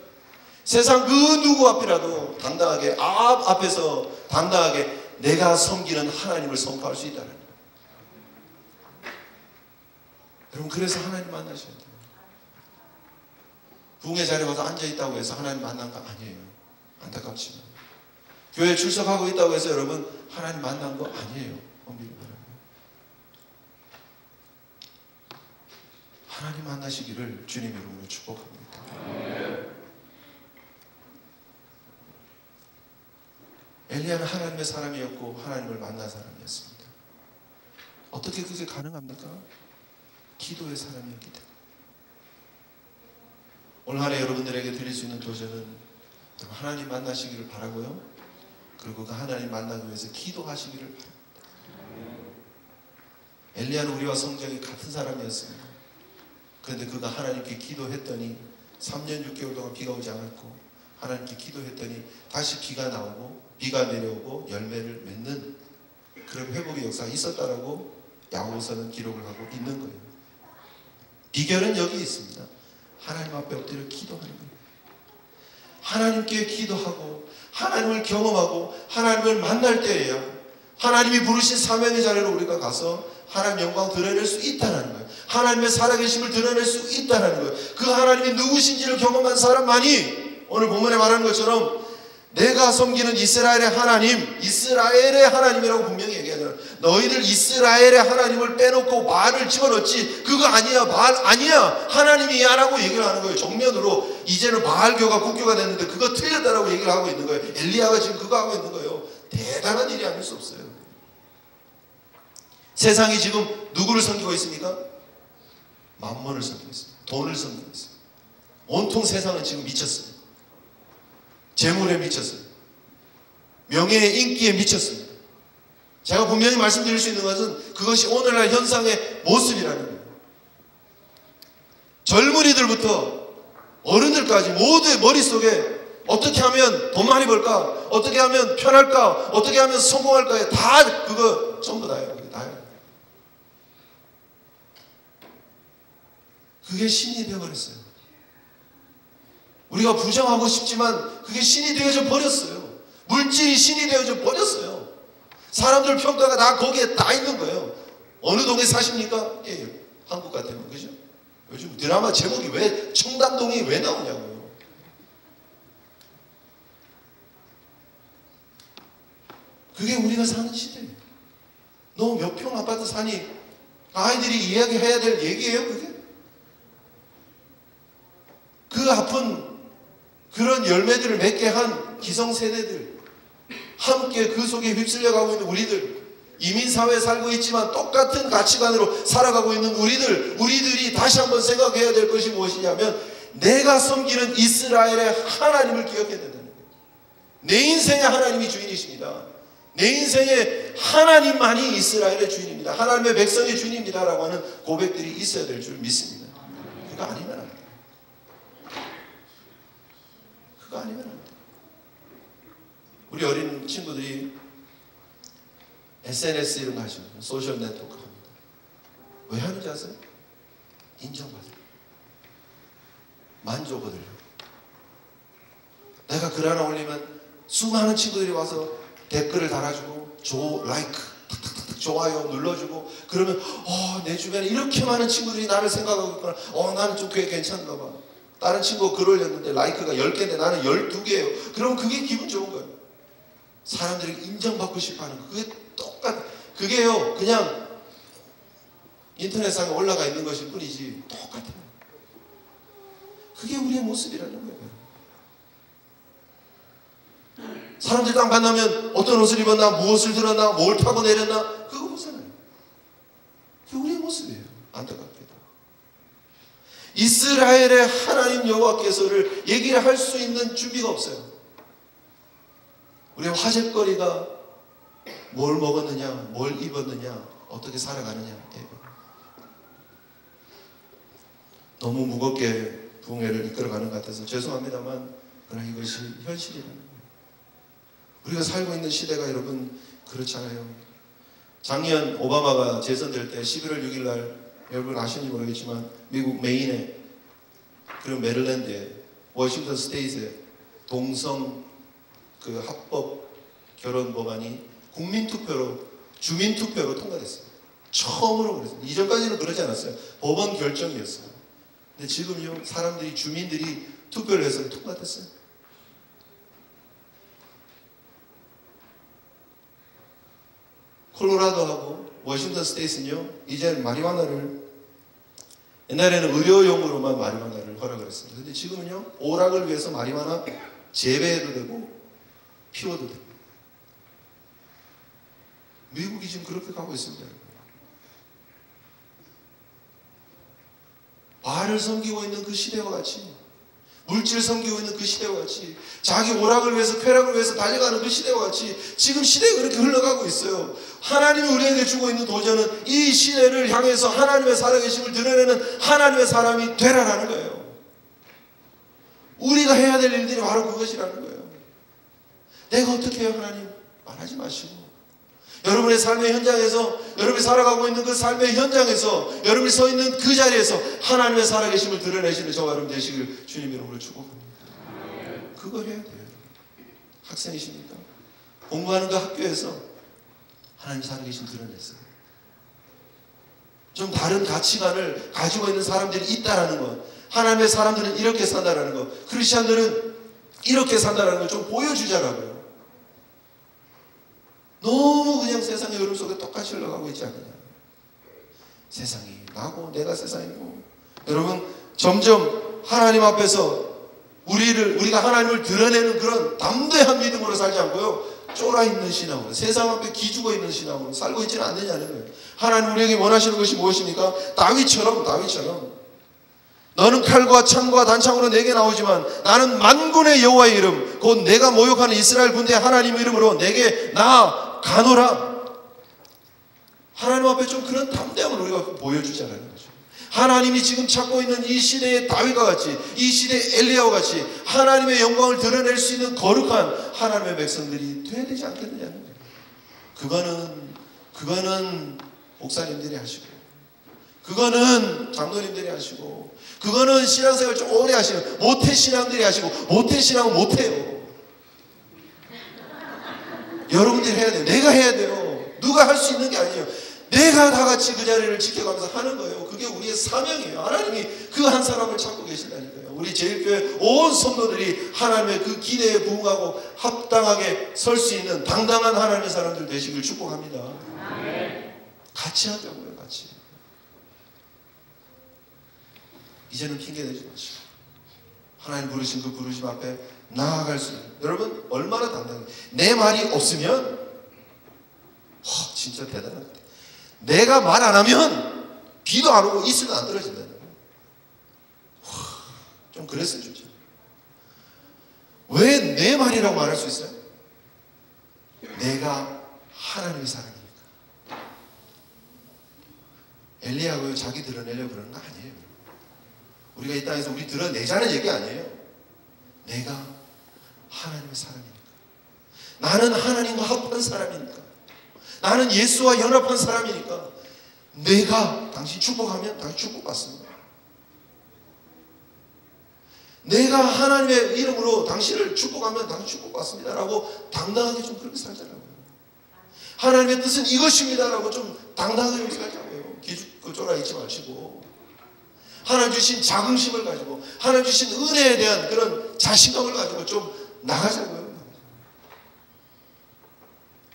세상 그 누구 앞이라도 당당하게, 앞에서 당당하게 내가 섬기는 하나님을 선포할 수 있다는 거예요. 여러분 그래서 하나님 만나셔야 돼요. 부흥의 자리에 와서 앉아있다고 해서 하나님 만난 거 아니에요. 안타깝지만 교회에 출석하고 있다고 해서 여러분 하나님 만난 거 아니에요. 하나님 만나시기를 주님 이름으로 축복합니다. 엘리야는 하나님의 사람이었고 하나님을 만난 사람이었습니다. 어떻게 그게 가능합니까? 기도의 사람이었기 때문에. 오늘 한 해 여러분들에게 드릴 수 있는 도전은 하나님 만나시기를 바라고요. 그리고 그 하나님 만나기 위해서 기도하시기를 바랍니다. 엘리야는 우리와 성경이 같은 사람이었습니다. 그런데 그가 하나님께 기도했더니 3년 6개월 동안 비가 오지 않았고 하나님께 기도했더니 다시 비가 나오고 비가 내려오고 열매를 맺는 그런 회복의 역사가 있었다라고 야고보서는 기록을 하고 있는 거예요. 비결은 여기 있습니다. 하나님 앞에 엎드려 기도하는 거예요. 하나님께 기도하고 하나님을 경험하고 하나님을 만날 때에야 하나님이 부르신 사명의 자리로 우리가 가서 하나님 영광 드러낼 수 있다는 거예요. 하나님의 살아계심을 드러낼 수 있다는 거예요. 그 하나님이 누구신지를 경험한 사람만이 오늘 본문에 말하는 것처럼 내가 섬기는 이스라엘의 하나님, 이스라엘의 하나님이라고 분명히 얘기하잖아요. 너희들 이스라엘의 하나님을 빼놓고 바알을 집어넣지 그거 아니야, 바알 아니야, 하나님이야 라고 얘기를 하는 거예요. 정면으로 이제는 바알교가 국교가 됐는데 그거 틀렸다라고 얘기를 하고 있는 거예요. 엘리야가 지금 그거 하고 있는 거예요. 대단한 일이 아닐 수 없어요. 세상이 지금 누구를 섬기고 있습니까? 만몬을 섬기고 있습니다. 돈을 섬기고 있습니다. 온통 세상은 지금 미쳤어요. 재물에 미쳤어요. 명예에, 인기에 미쳤습니다. 제가 분명히 말씀드릴 수 있는 것은 그것이 오늘날 현상의 모습이라는 거예요. 젊은이들부터 어른들까지 모두의 머릿속에 어떻게 하면 돈 많이 벌까? 어떻게 하면 편할까? 어떻게 하면 성공할까? 다 그거 전부 다예요. 다예요. 그게 신이 되어버렸어요. 우리가 부정하고 싶지만 그게 신이 되어져 버렸어요. 물질이 신이 되어져 버렸어요. 사람들 평가가 다 거기에 다 있는 거예요. 어느 동에 사십니까? 예, 한국 같으면 그죠? 요즘 드라마 제목이 왜 청담동이 왜 나오냐고요. 그게 우리가 사는 시대예요. 너 몇 평 아파트 사니? 아이들이 이야기해야 될 얘기예요, 그게? 그 아픈 그런 열매들을 맺게 한 기성세대들, 함께 그 속에 휩쓸려가고 있는 우리들, 이민사회에 살고 있지만 똑같은 가치관으로 살아가고 있는 우리들이 다시 한번 생각해야 될 것이 무엇이냐면 내가 섬기는 이스라엘의 하나님을 기억해야 된다는 거예요. 내 인생의 하나님이 주인이십니다. 내 인생의 하나님만이 이스라엘의 주인입니다. 하나님의 백성의 주인입니다 라고 하는 고백들이 있어야 될 줄 믿습니다. 그거 아니면 안 돼요. 그거 아니면 안 돼요. 우리 어린 친구들이 SNS 이런 거 하시고 소셜 네트워크 합니다. 왜 하는지 아세요? 인정받아요. 만족을 얻으려고. 내가 글 하나 올리면 수많은 친구들이 와서 댓글을 달아주고 라이크 탁탁탁 좋아요 눌러주고 그러면 내 주변에 이렇게 많은 친구들이 나를 생각하고 있구나. 나는 좀 꽤 괜찮나 봐. 다른 친구가 글 올렸는데 라이크가 10개인데 나는 12개예요. 그럼 그게 기분 좋은 거예요. 사람들이 인정받고 싶어하는 거. 그게 그게요 그냥 인터넷상에 올라가 있는 것일 뿐이지 똑같아요. 그게 우리의 모습이라는 거예요. 사람들 딱 만나면 어떤 옷을 입었나, 무엇을 들었나, 뭘 타고 내렸나 그거 보잖아요. 그게 우리의 모습이에요. 안타깝게도 이스라엘의 하나님 여호와께서를 얘기를 할 수 있는 준비가 없어요. 우리의 화제거리가 뭘 먹었느냐, 뭘 입었느냐, 어떻게 살아가느냐. 너무 무겁게 부흥회를 이끌어가는 것 같아서 죄송합니다만 그러나 이것이 현실이라는 거예요. 우리가 살고 있는 시대가 여러분 그렇잖아요. 작년 오바마가 재선될 때 11월 6일 날 여러분 아시는지 모르겠지만 미국 메인에 그리고 메릴랜드에 워싱턴 스테이트에 동성 그 합법 결혼 법안이 국민투표로 주민투표로 통과됐어요. 처음으로 그랬어요. 이전까지는 그러지 않았어요. 법원 결정이었어요. 근데 지금요 사람들이 주민들이 투표를 해서 통과됐어요. 콜로라도하고 워싱턴 스테이트는요 이제는 마리화나를 옛날에는 의료용으로만 마리화나를 허락을 했습니다. 근데 지금은요 오락을 위해서 마리화나 재배해도 되고 피워도 됩니다. 미국이 지금 그렇게 가고 있습니다. 바알을 섬기고 있는 그 시대와 같이 물질 섬기고 있는 그 시대와 같이 자기 오락을 위해서 쾌락을 위해서 달려가는 그 시대와 같이 지금 시대가 그렇게 흘러가고 있어요. 하나님이 우리에게 주고 있는 도전은 이 시대를 향해서 하나님의 살아계심을 드러내는 하나님의 사람이 되라라는 거예요. 우리가 해야 될 일들이 바로 그것이라는 거예요. 내가 어떻게 해요 하나님? 말하지 마시고 여러분의 삶의 현장에서, 여러분이 살아가고 있는 그 삶의 현장에서, 여러분이 서 있는 그 자리에서 하나님의 살아계심을 드러내시는 저와 여러분 되시길 주님 이름으로 축복합니다. 그걸 해야 돼요. 학생이십니까? 공부하는 그 학교에서 하나님 살아계심 드러냈어요. 좀 다른 가치관을 가지고 있는 사람들이 있다라는 것, 하나님의 사람들은 이렇게 산다라는 것, 크리스찬들은 이렇게 산다라는 걸 좀 보여주자라고요. 너무 그냥 세상의 흐름 속에 똑같이 흘러가고 있지 않느냐. 세상이 나고 내가 세상이고. 여러분, 점점 하나님 앞에서 우리가 하나님을 드러내는 그런 담대한 믿음으로 살지 않고요, 쫄아있는 신앙으로, 세상 앞에 기죽어 있는 신앙으로 살고 있지는 않느냐는 거예요. 하나님 우리에게 원하시는 것이 무엇입니까? 다윗처럼 너는 칼과 창과 단창으로 내게 나오지만 나는 만군의 여호와의 이름, 곧 내가 모욕하는 이스라엘 군대의 하나님 이름으로 내게 나아가노라. 하나님 앞에 좀 그런 담대함을 우리가 보여주자는 거죠. 하나님이 지금 찾고 있는 이 시대의 다윗과 같이, 이 시대의 엘리야와 같이 하나님의 영광을 드러낼 수 있는 거룩한 하나님의 백성들이 돼야 되지 않겠느냐는 거예요. 그거는 목사님들이 하시고, 그거는 장로님들이 하시고, 그거는 신앙생활 좀 오래 하시는 모태신앙들이 하시고, 모태신앙은 못해요. 여러분들이 해야 돼요. 내가 해야 돼요. 누가 할 수 있는 게 아니에요. 내가 다 같이 그 자리를 지켜가면서 하는 거예요. 그게 우리의 사명이에요. 하나님이 그 한 사람을 찾고 계신다니까요. 우리 제일교회 온 성도들이 하나님의 그 기대에 부응하고 합당하게 설 수 있는 당당한 하나님의 사람들 되시길 축복합니다. 같이 하자고요. 같이. 이제는 핑계대지 마시고 하나님 부르신 그 부르심 앞에 나아갈 수 있는, 여러분 얼마나 당당해. 내 말이 없으면 진짜 대단하다. 내가 말 안 하면 비도 안 오고 이슬도 안 떨어진다는 거예요. 좀 그랬으면 좋죠. 왜 내 말이라고 말할 수 있어요? 내가 하나님의 사람이니까. 엘리야가 자기 드러내려고 그러는 거 아니에요. 우리가 이 땅에서 우리 드러내자는 얘기 아니에요. 내가 하나님의 사람이니까. 나는 하나님과 합한 사람이니까. 나는 예수와 연합한 사람이니까. 내가 당신 축복하면 당신 축복받습니다. 내가 하나님의 이름으로 당신을 축복하면 당신 축복받습니다 라고 당당하게 좀 그렇게 살자라고요. 하나님의 뜻은 이것입니다 라고 좀 당당하게 좀 살자고요. 기죽고 쫄아 있지 마시고, 하나님 주신 자긍심을 가지고, 하나님 주신 은혜에 대한 그런 자신감을 가지고 좀 나가자고요.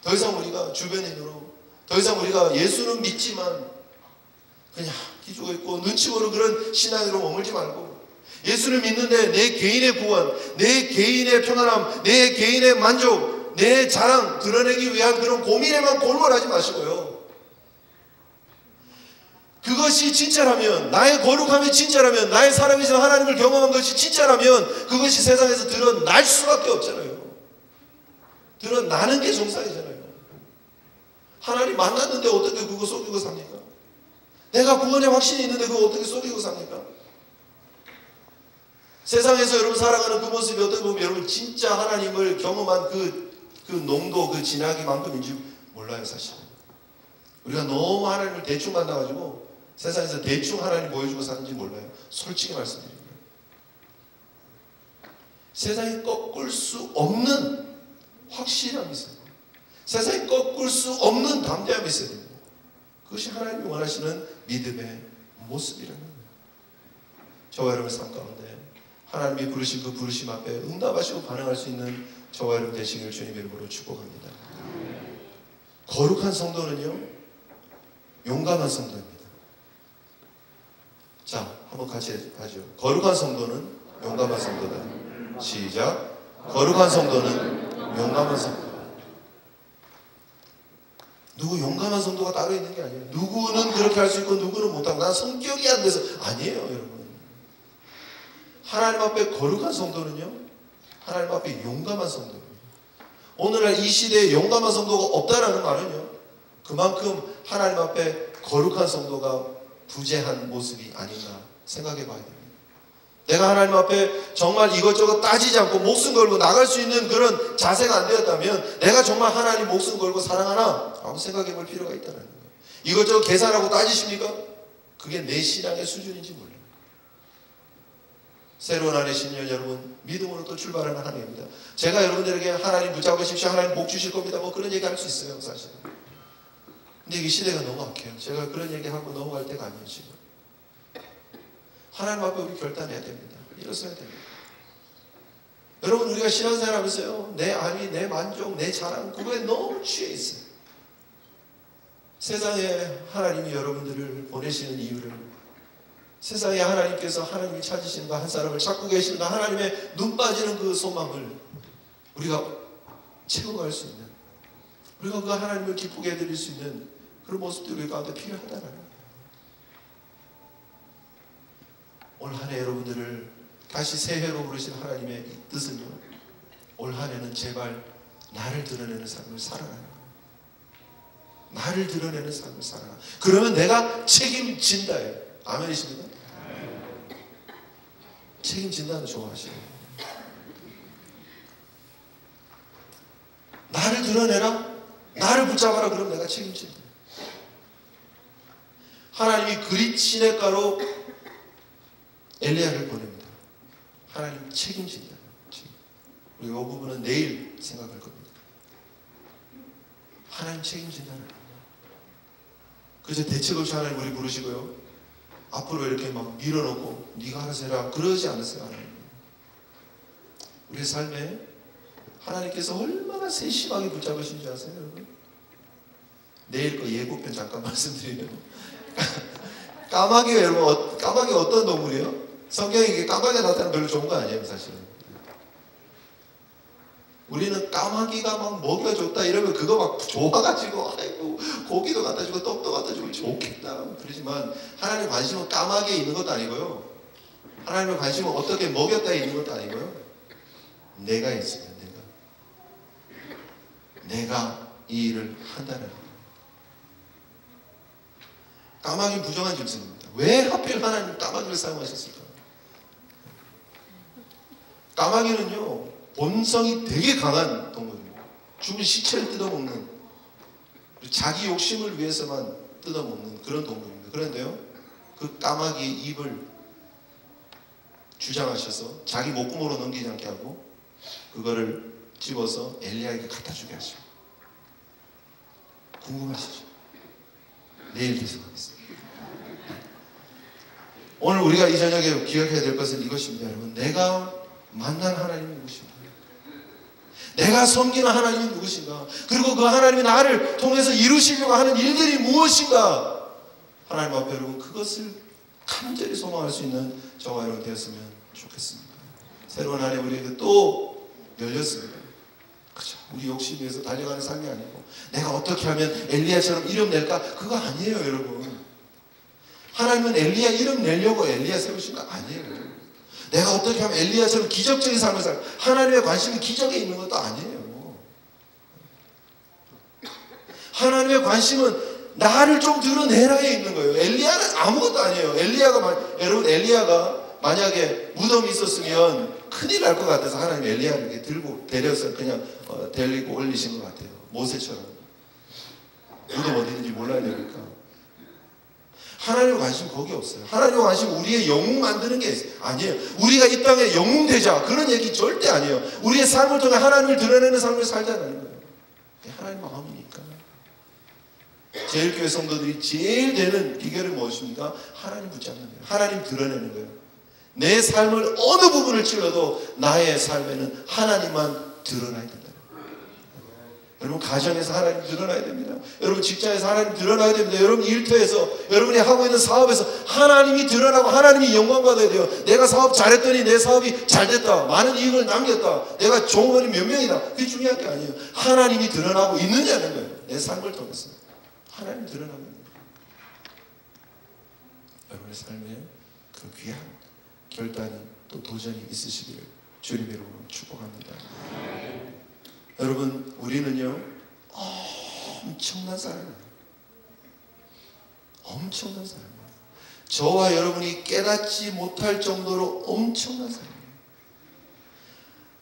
더 이상 우리가 주변인으로, 더 이상 우리가 예수는 믿지만 그냥 기죽어 있고 눈치 보는 그런 신앙으로 머물지 말고, 예수를 믿는데 내 개인의 구원, 내 개인의 편안함, 내 개인의 만족, 내 자랑 드러내기 위한 그런 고민에만 골몰하지 마시고요. 그것이 진짜라면, 나의 거룩함이 진짜라면, 나의 살아계신 하나님을 경험한 것이 진짜라면 그것이 세상에서 드러날 수밖에 없잖아요. 드러나는 게 정상이잖아요. 하나님 만났는데 어떻게 그거 속이고 삽니까? 내가 구원의 확신이 있는데 그거 어떻게 속이고 삽니까? 세상에서 여러분 살아가는 그 모습이 어떻게 보면 여러분 진짜 하나님을 경험한 그 농도, 그 진하기만큼인지 몰라요. 사실 우리가 너무 하나님을 대충 만나가지고 세상에서 대충 하나님 보여주고 사는지 몰라요. 솔직히 말씀드립니다. 세상에 꺾을 수 없는 확실함이 있어요. 세상에 꺾을 수 없는 담대함이 있어야 됩니다. 그것이 하나님이 원하시는 믿음의 모습이라는 거예요. 저와 여러분의 삶 가운데 하나님이 부르신 그 부르심 앞에 응답하시고 반응할 수 있는 저와 여러분 되시길 주님 이름으로 축복합니다. 거룩한 성도는요, 용감한 성도입니다. 자, 한번 같이 하죠. 거룩한 성도는 용감한 성도다. 시작. 거룩한 성도는 용감한 성도다. 누구 용감한 성도가 따로 있는 게 아니에요. 누구는 그렇게 할 수 있고 누구는 못하고, 난 성격이 안 돼서. 아니에요, 여러분. 하나님 앞에 거룩한 성도는요, 하나님 앞에 용감한 성도입니다. 오늘날 이 시대에 용감한 성도가 없다라는 말은요, 그만큼 하나님 앞에 거룩한 성도가 부재한 모습이 아닌가 생각해 봐야 됩니다. 내가 하나님 앞에 정말 이것저것 따지지 않고 목숨 걸고 나갈 수 있는 그런 자세가 안 되었다면 내가 정말 하나님 목숨 걸고 사랑하나? 라고 생각해 볼 필요가 있다는 거예요. 이것저것 계산하고 따지십니까? 그게 내 신앙의 수준인지 몰라요. 새로운 한 해 신년 여러분 믿음으로 또 출발하는 한 해입니다. 제가 여러분들에게 하나님 붙잡으십시오, 하나님 복 주실 겁니다, 뭐 그런 얘기 할 수 있어요 사실. 근데 이게 시대가 너무 악해요. 제가 그런 얘기하고 넘어갈 때가 아니에요 지금. 하나님 앞에 우리 결단해야 됩니다. 일어서야 됩니다. 여러분 우리가 신앙생활 하면서요, 내 안위, 내 만족, 내 자랑 그거에 너무 취해 있어요. 세상에 하나님이 여러분들을 보내시는 이유를, 세상에 하나님께서 하나님이 찾으시는 한 사람을 찾고 계시는가, 하나님의 눈 빠지는 그 소망을 우리가 채워갈 수 있는, 우리가 그 하나님을 기쁘게 해드릴 수 있는 그런 모습들이 우리 가운데 필요하다는 거예요. 올 한 해 여러분들을 다시 새해로 부르신 하나님의 이 뜻은요, 올 한 해는 제발 나를 드러내는 삶을 살아가는 거예요. 나를 드러내는 삶을 살아가. 그러면 내가 책임진다예요. 아멘이십니까? 책임진다는 좋아하시네요. 나를 드러내라, 나를 붙잡아라, 그럼 내가 책임진다. 하나님이 그릿 시냇가로 엘리야를 보냅니다. 하나님 책임진다. 우리 이 부분은 내일 생각할 겁니다. 하나님 책임진다는 거예요. 그래서 대책 없이 하나님 우리 부르시고요, 앞으로 이렇게 막 밀어놓고 네가 알아서 해라 그러지 않으세요. 하나님 우리의 삶에 하나님께서 얼마나 세심하게 붙잡으신지 아세요 여러분? 내일 거 예고편 잠깐 말씀드리면 까마귀가 여러분, 까마귀가 어떤 동물이에요? 성경에 까마귀가 나타나면 별로 좋은 거 아니에요 사실은. 우리는 까마귀가 막 먹이가 좋다 이러면 그거 막 좋아가지고 아이고 고기도 갖다 주고 떡도 갖다 주고 좋겠다 그러지만, 하나님의 관심은 까마귀에 있는 것도 아니고요, 하나님의 관심은 어떻게 먹였다에 있는 것도 아니고요, 내가 있으면 내가 이 일을 한다는 거예요. 까마귀는 부정한 짐승입니다. 왜 하필 하나님 까마귀를 사용하셨을까? 까마귀는요 본성이 되게 강한 동물입니다. 죽은 시체를 뜯어먹는, 자기 욕심을 위해서만 뜯어먹는 그런 동물입니다. 그런데요, 그 까마귀의 입을 주장하셔서 자기 목구멍으로 넘기지 않게 하고 그거를 집어서 엘리야에게 갖다 주게 하죠. 궁금하시죠? 내일 계속하겠습니다. 오늘 우리가 이 저녁에 기억해야 될 것은 이것입니다. 여러분, 내가 만난 하나님이 누구신가? 내가 섬기는 하나님이 누구신가? 그리고 그 하나님이 나를 통해서 이루시려고 하는 일들이 무엇인가? 하나님 앞에 여러분 그것을 간절히 소망할 수 있는 저와 여러분 되었으면 좋겠습니다. 새로운 한 해 우리에게 또 열렸습니다. 그죠? 우리 욕심 위해서 달려가는 삶이 아니고 내가 어떻게 하면 엘리야처럼 이름 낼까? 그거 아니에요 여러분. 하나님은 엘리야 이름 내려고 엘리야 세우신 거 아니에요. 내가 어떻게 하면 엘리야처럼 기적적인 삶을 살까? 하나님의 관심이 기적에 있는 것도 아니에요. 하나님의 관심은 나를 좀 드러내라에 있는 거예요. 엘리야는 아무것도 아니에요. 여러분 엘리야가 만약에 무덤이 있었으면 큰일 날 것 같아서 하나님 엘리야를 이렇게 들고 데려서 그냥 데리고 올리신 것 같아요. 모세처럼. 무덤 어디 있는지 몰라야 되니까. 하나님의 관심 거기 없어요. 하나님의 관심 우리의 영웅 만드는 게 아니에요. 우리가 이 땅에 영웅 되자 그런 얘기 절대 아니에요. 우리의 삶을 통해 하나님을 드러내는 삶을 살자는 거예요. 하나님 마음이니까. 제일교회 성도들이 제일 되는 비결이 무엇입니까? 하나님 붙잡는 거예요. 하나님 드러내는 거예요. 내 삶을 어느 부분을 찔러도 나의 삶에는 하나님만 드러나야 된다. 여러분 가정에서 하나님 드러나야 됩니다. 여러분 직장에서 하나님 드러나야 됩니다. 여러분 일터에서, 여러분이 하고 있는 사업에서 하나님이 드러나고 하나님이 영광 받아야 돼요. 내가 사업 잘했더니 내 사업이 잘됐다, 많은 이익을 남겼다, 내가 종업원이 몇 명이다, 그게 중요한 게 아니에요. 하나님이 드러나고 있느냐는 거예요. 내 삶을 통해서 하나님 드러나고 있는 거예요. 여러분의 삶에 그 귀한 결단이 또 도전이 있으시기를 주님의 이름으로 축복합니다. 여러분 우리는요 엄청난 사람이에요. 엄청난 사람이에요. 저와 여러분이 깨닫지 못할 정도로 엄청난 사랑이에요.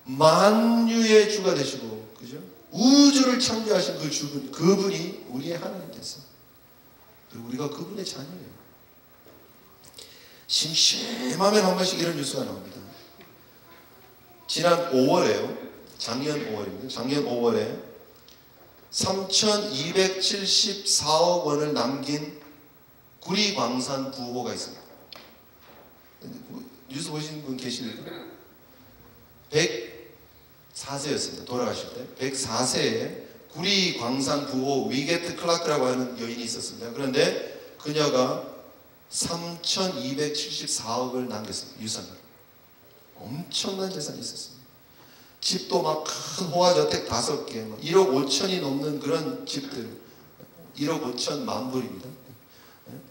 만유의 주가 되시고, 그죠? 우주를 창조하신 그 주분, 그분이 우리의 하나님 됐어. 그리고 우리가 그분의 자녀예요. 심심하면 한 번씩 이런 뉴스가 나옵니다. 지난 5월에요. 작년 5월입니다. 작년 5월에 3,274억 원을 남긴 구리광산 부호가 있습니다. 뉴스 보신 분 계십니까? 104세였습니다. 돌아가실 때 104세에 구리광산 부호 위게트 클라크라고 하는 여인이 있었습니다. 그런데 그녀가 3,274억을 남겼습니다. 유산으로. 엄청난 재산이 있었습니다. 집도 막 큰 호화저택 5개, 1억 5천이 넘는 그런 집들, 1억 5천만 불입니다.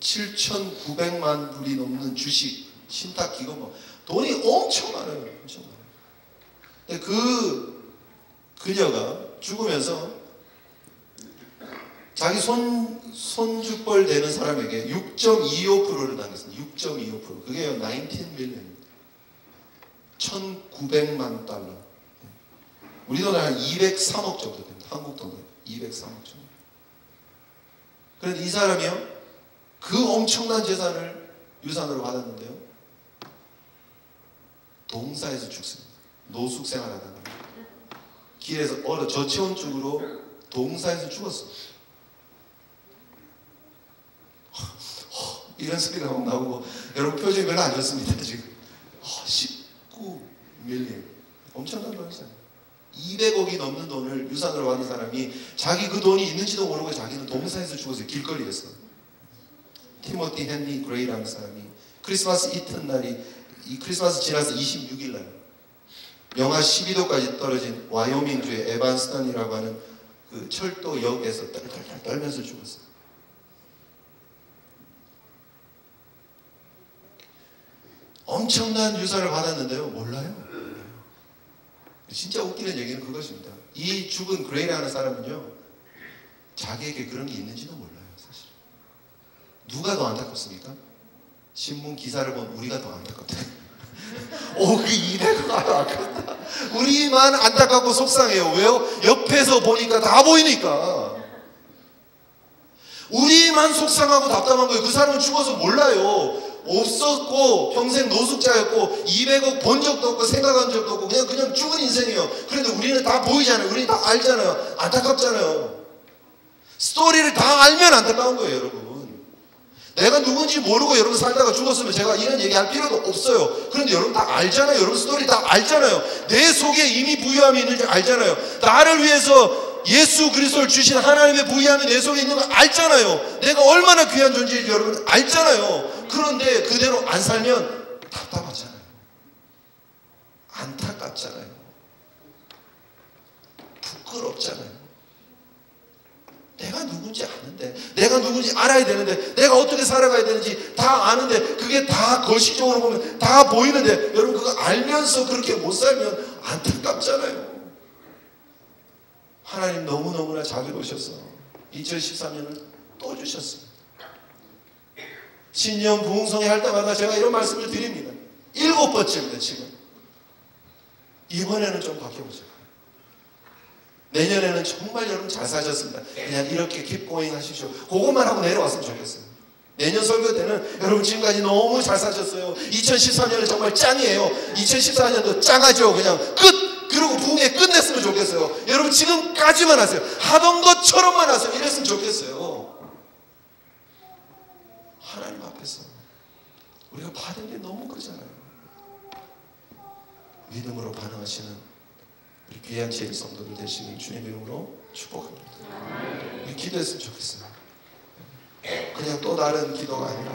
7,900만 불이 넘는 주식, 신탁기금, 돈이 엄청 많아요. 엄청 많아요. 근데 그녀가 죽으면서 자기 손주뻘 되는 사람에게 6.25%를 남겼습니다. 6.25%. 그게 19밀리언입니다. 1,900만 달러. 우리 돈은 한 203억 정도 됩니다. 한국 돈은 203억 정도. 그런데 이 사람이요, 그 엄청난 재산을 유산으로 받았는데요, 동사에서 죽습니다. 노숙 생활하다가 길에서 저체온증으로 동사에서 죽었어요. 이런 소리가 막 나오고, 여러분 표정이 별로 안 좋습니다. 지금 19밀리언, 엄청난 돈이잖아요. 200억이 넘는 돈을 유산으로 받은 사람이 자기 그 돈이 있는지도 모르고 자기는 동사에서 죽었어요. 길거리에서. 티모티 헨리 그레이라는 사람이 크리스마스 이튿날이, 이 크리스마스 지나서 26일 날 영하 12도까지 떨어진 와이오밍주의 에반스턴이라고 하는 그 철도역에서 떨떨떨 떨면서 죽었어요. 엄청난 유산을 받았는데요, 몰라요. 진짜 웃기는 얘기는 그것입니다. 이 죽은 그레이라는 사람은요, 자기에게 그런 게 있는지도 몰라요. 사실 누가 더 안타깝습니까? 신문 기사를 본 우리가 더 안타깝다. 그 200억 아깝다. 우리만 안타깝고 속상해요. 왜요? 옆에서 보니까 다 보이니까. 우리만 속상하고 답답한 거예요. 그 사람은 죽어서 몰라요. 없었고 평생 노숙자였고 200억 본 적도 없고 생각한 적도 없고 그냥 죽은 인생이에요. 그런데 우리는 다 보이잖아요. 우리는 다 알잖아요. 안타깝잖아요. 스토리를 다 알면 안타까운 거예요, 여러분. 내가 누군지 모르고 여러분 살다가 죽었으면 제가 이런 얘기할 필요도 없어요. 그런데 여러분 다 알잖아요. 여러분 스토리 다 알잖아요. 내 속에 이미 부유함이 있는지 알잖아요. 나를 위해서 예수 그리스도를 주신 하나님의 부유함이 내 속에 있는 거 알잖아요. 내가 얼마나 귀한 존재인지 여러분 알잖아요. 그런데 그대로 안 살면 답답하잖아요. 안타깝잖아요. 부끄럽잖아요. 내가 누군지 아는데, 내가 누군지 알아야 되는데, 내가 어떻게 살아가야 되는지 다 아는데, 그게 다 거시적으로 보면 다 보이는데, 여러분 그거 알면서 그렇게 못 살면 안타깝잖아요. 하나님 너무너무나 자비로우셔서 2013년을 또 주셨어요. 신년 부흥성회 할 때마다 제가 이런 말씀을 드립니다. 7번째입니다, 지금. 이번에는 좀 바뀌어보자. 내년에는 정말 여러분 잘 사셨습니다. 그냥 이렇게 keep going 하십시오. 그것만 하고 내려왔으면 좋겠어요. 내년 설교 때는 여러분 지금까지 너무 잘 사셨어요. 2013년은 정말 짱이에요. 2014년도 짱하죠. 그냥 끝! 그리고 부흥회 끝냈으면 좋겠어요. 여러분 지금까지만 하세요. 하던 것처럼만 하세요. 이랬으면 좋겠어요. 하나님 앞에서 우리가 받은 게 너무 크잖아요. 믿음으로 반응하시는 우리 귀한 제일 성도들 되시길 주님의 이름으로 축복합니다. 우리 기도했으면 좋겠어요. 그냥 또 다른 기도가 아니라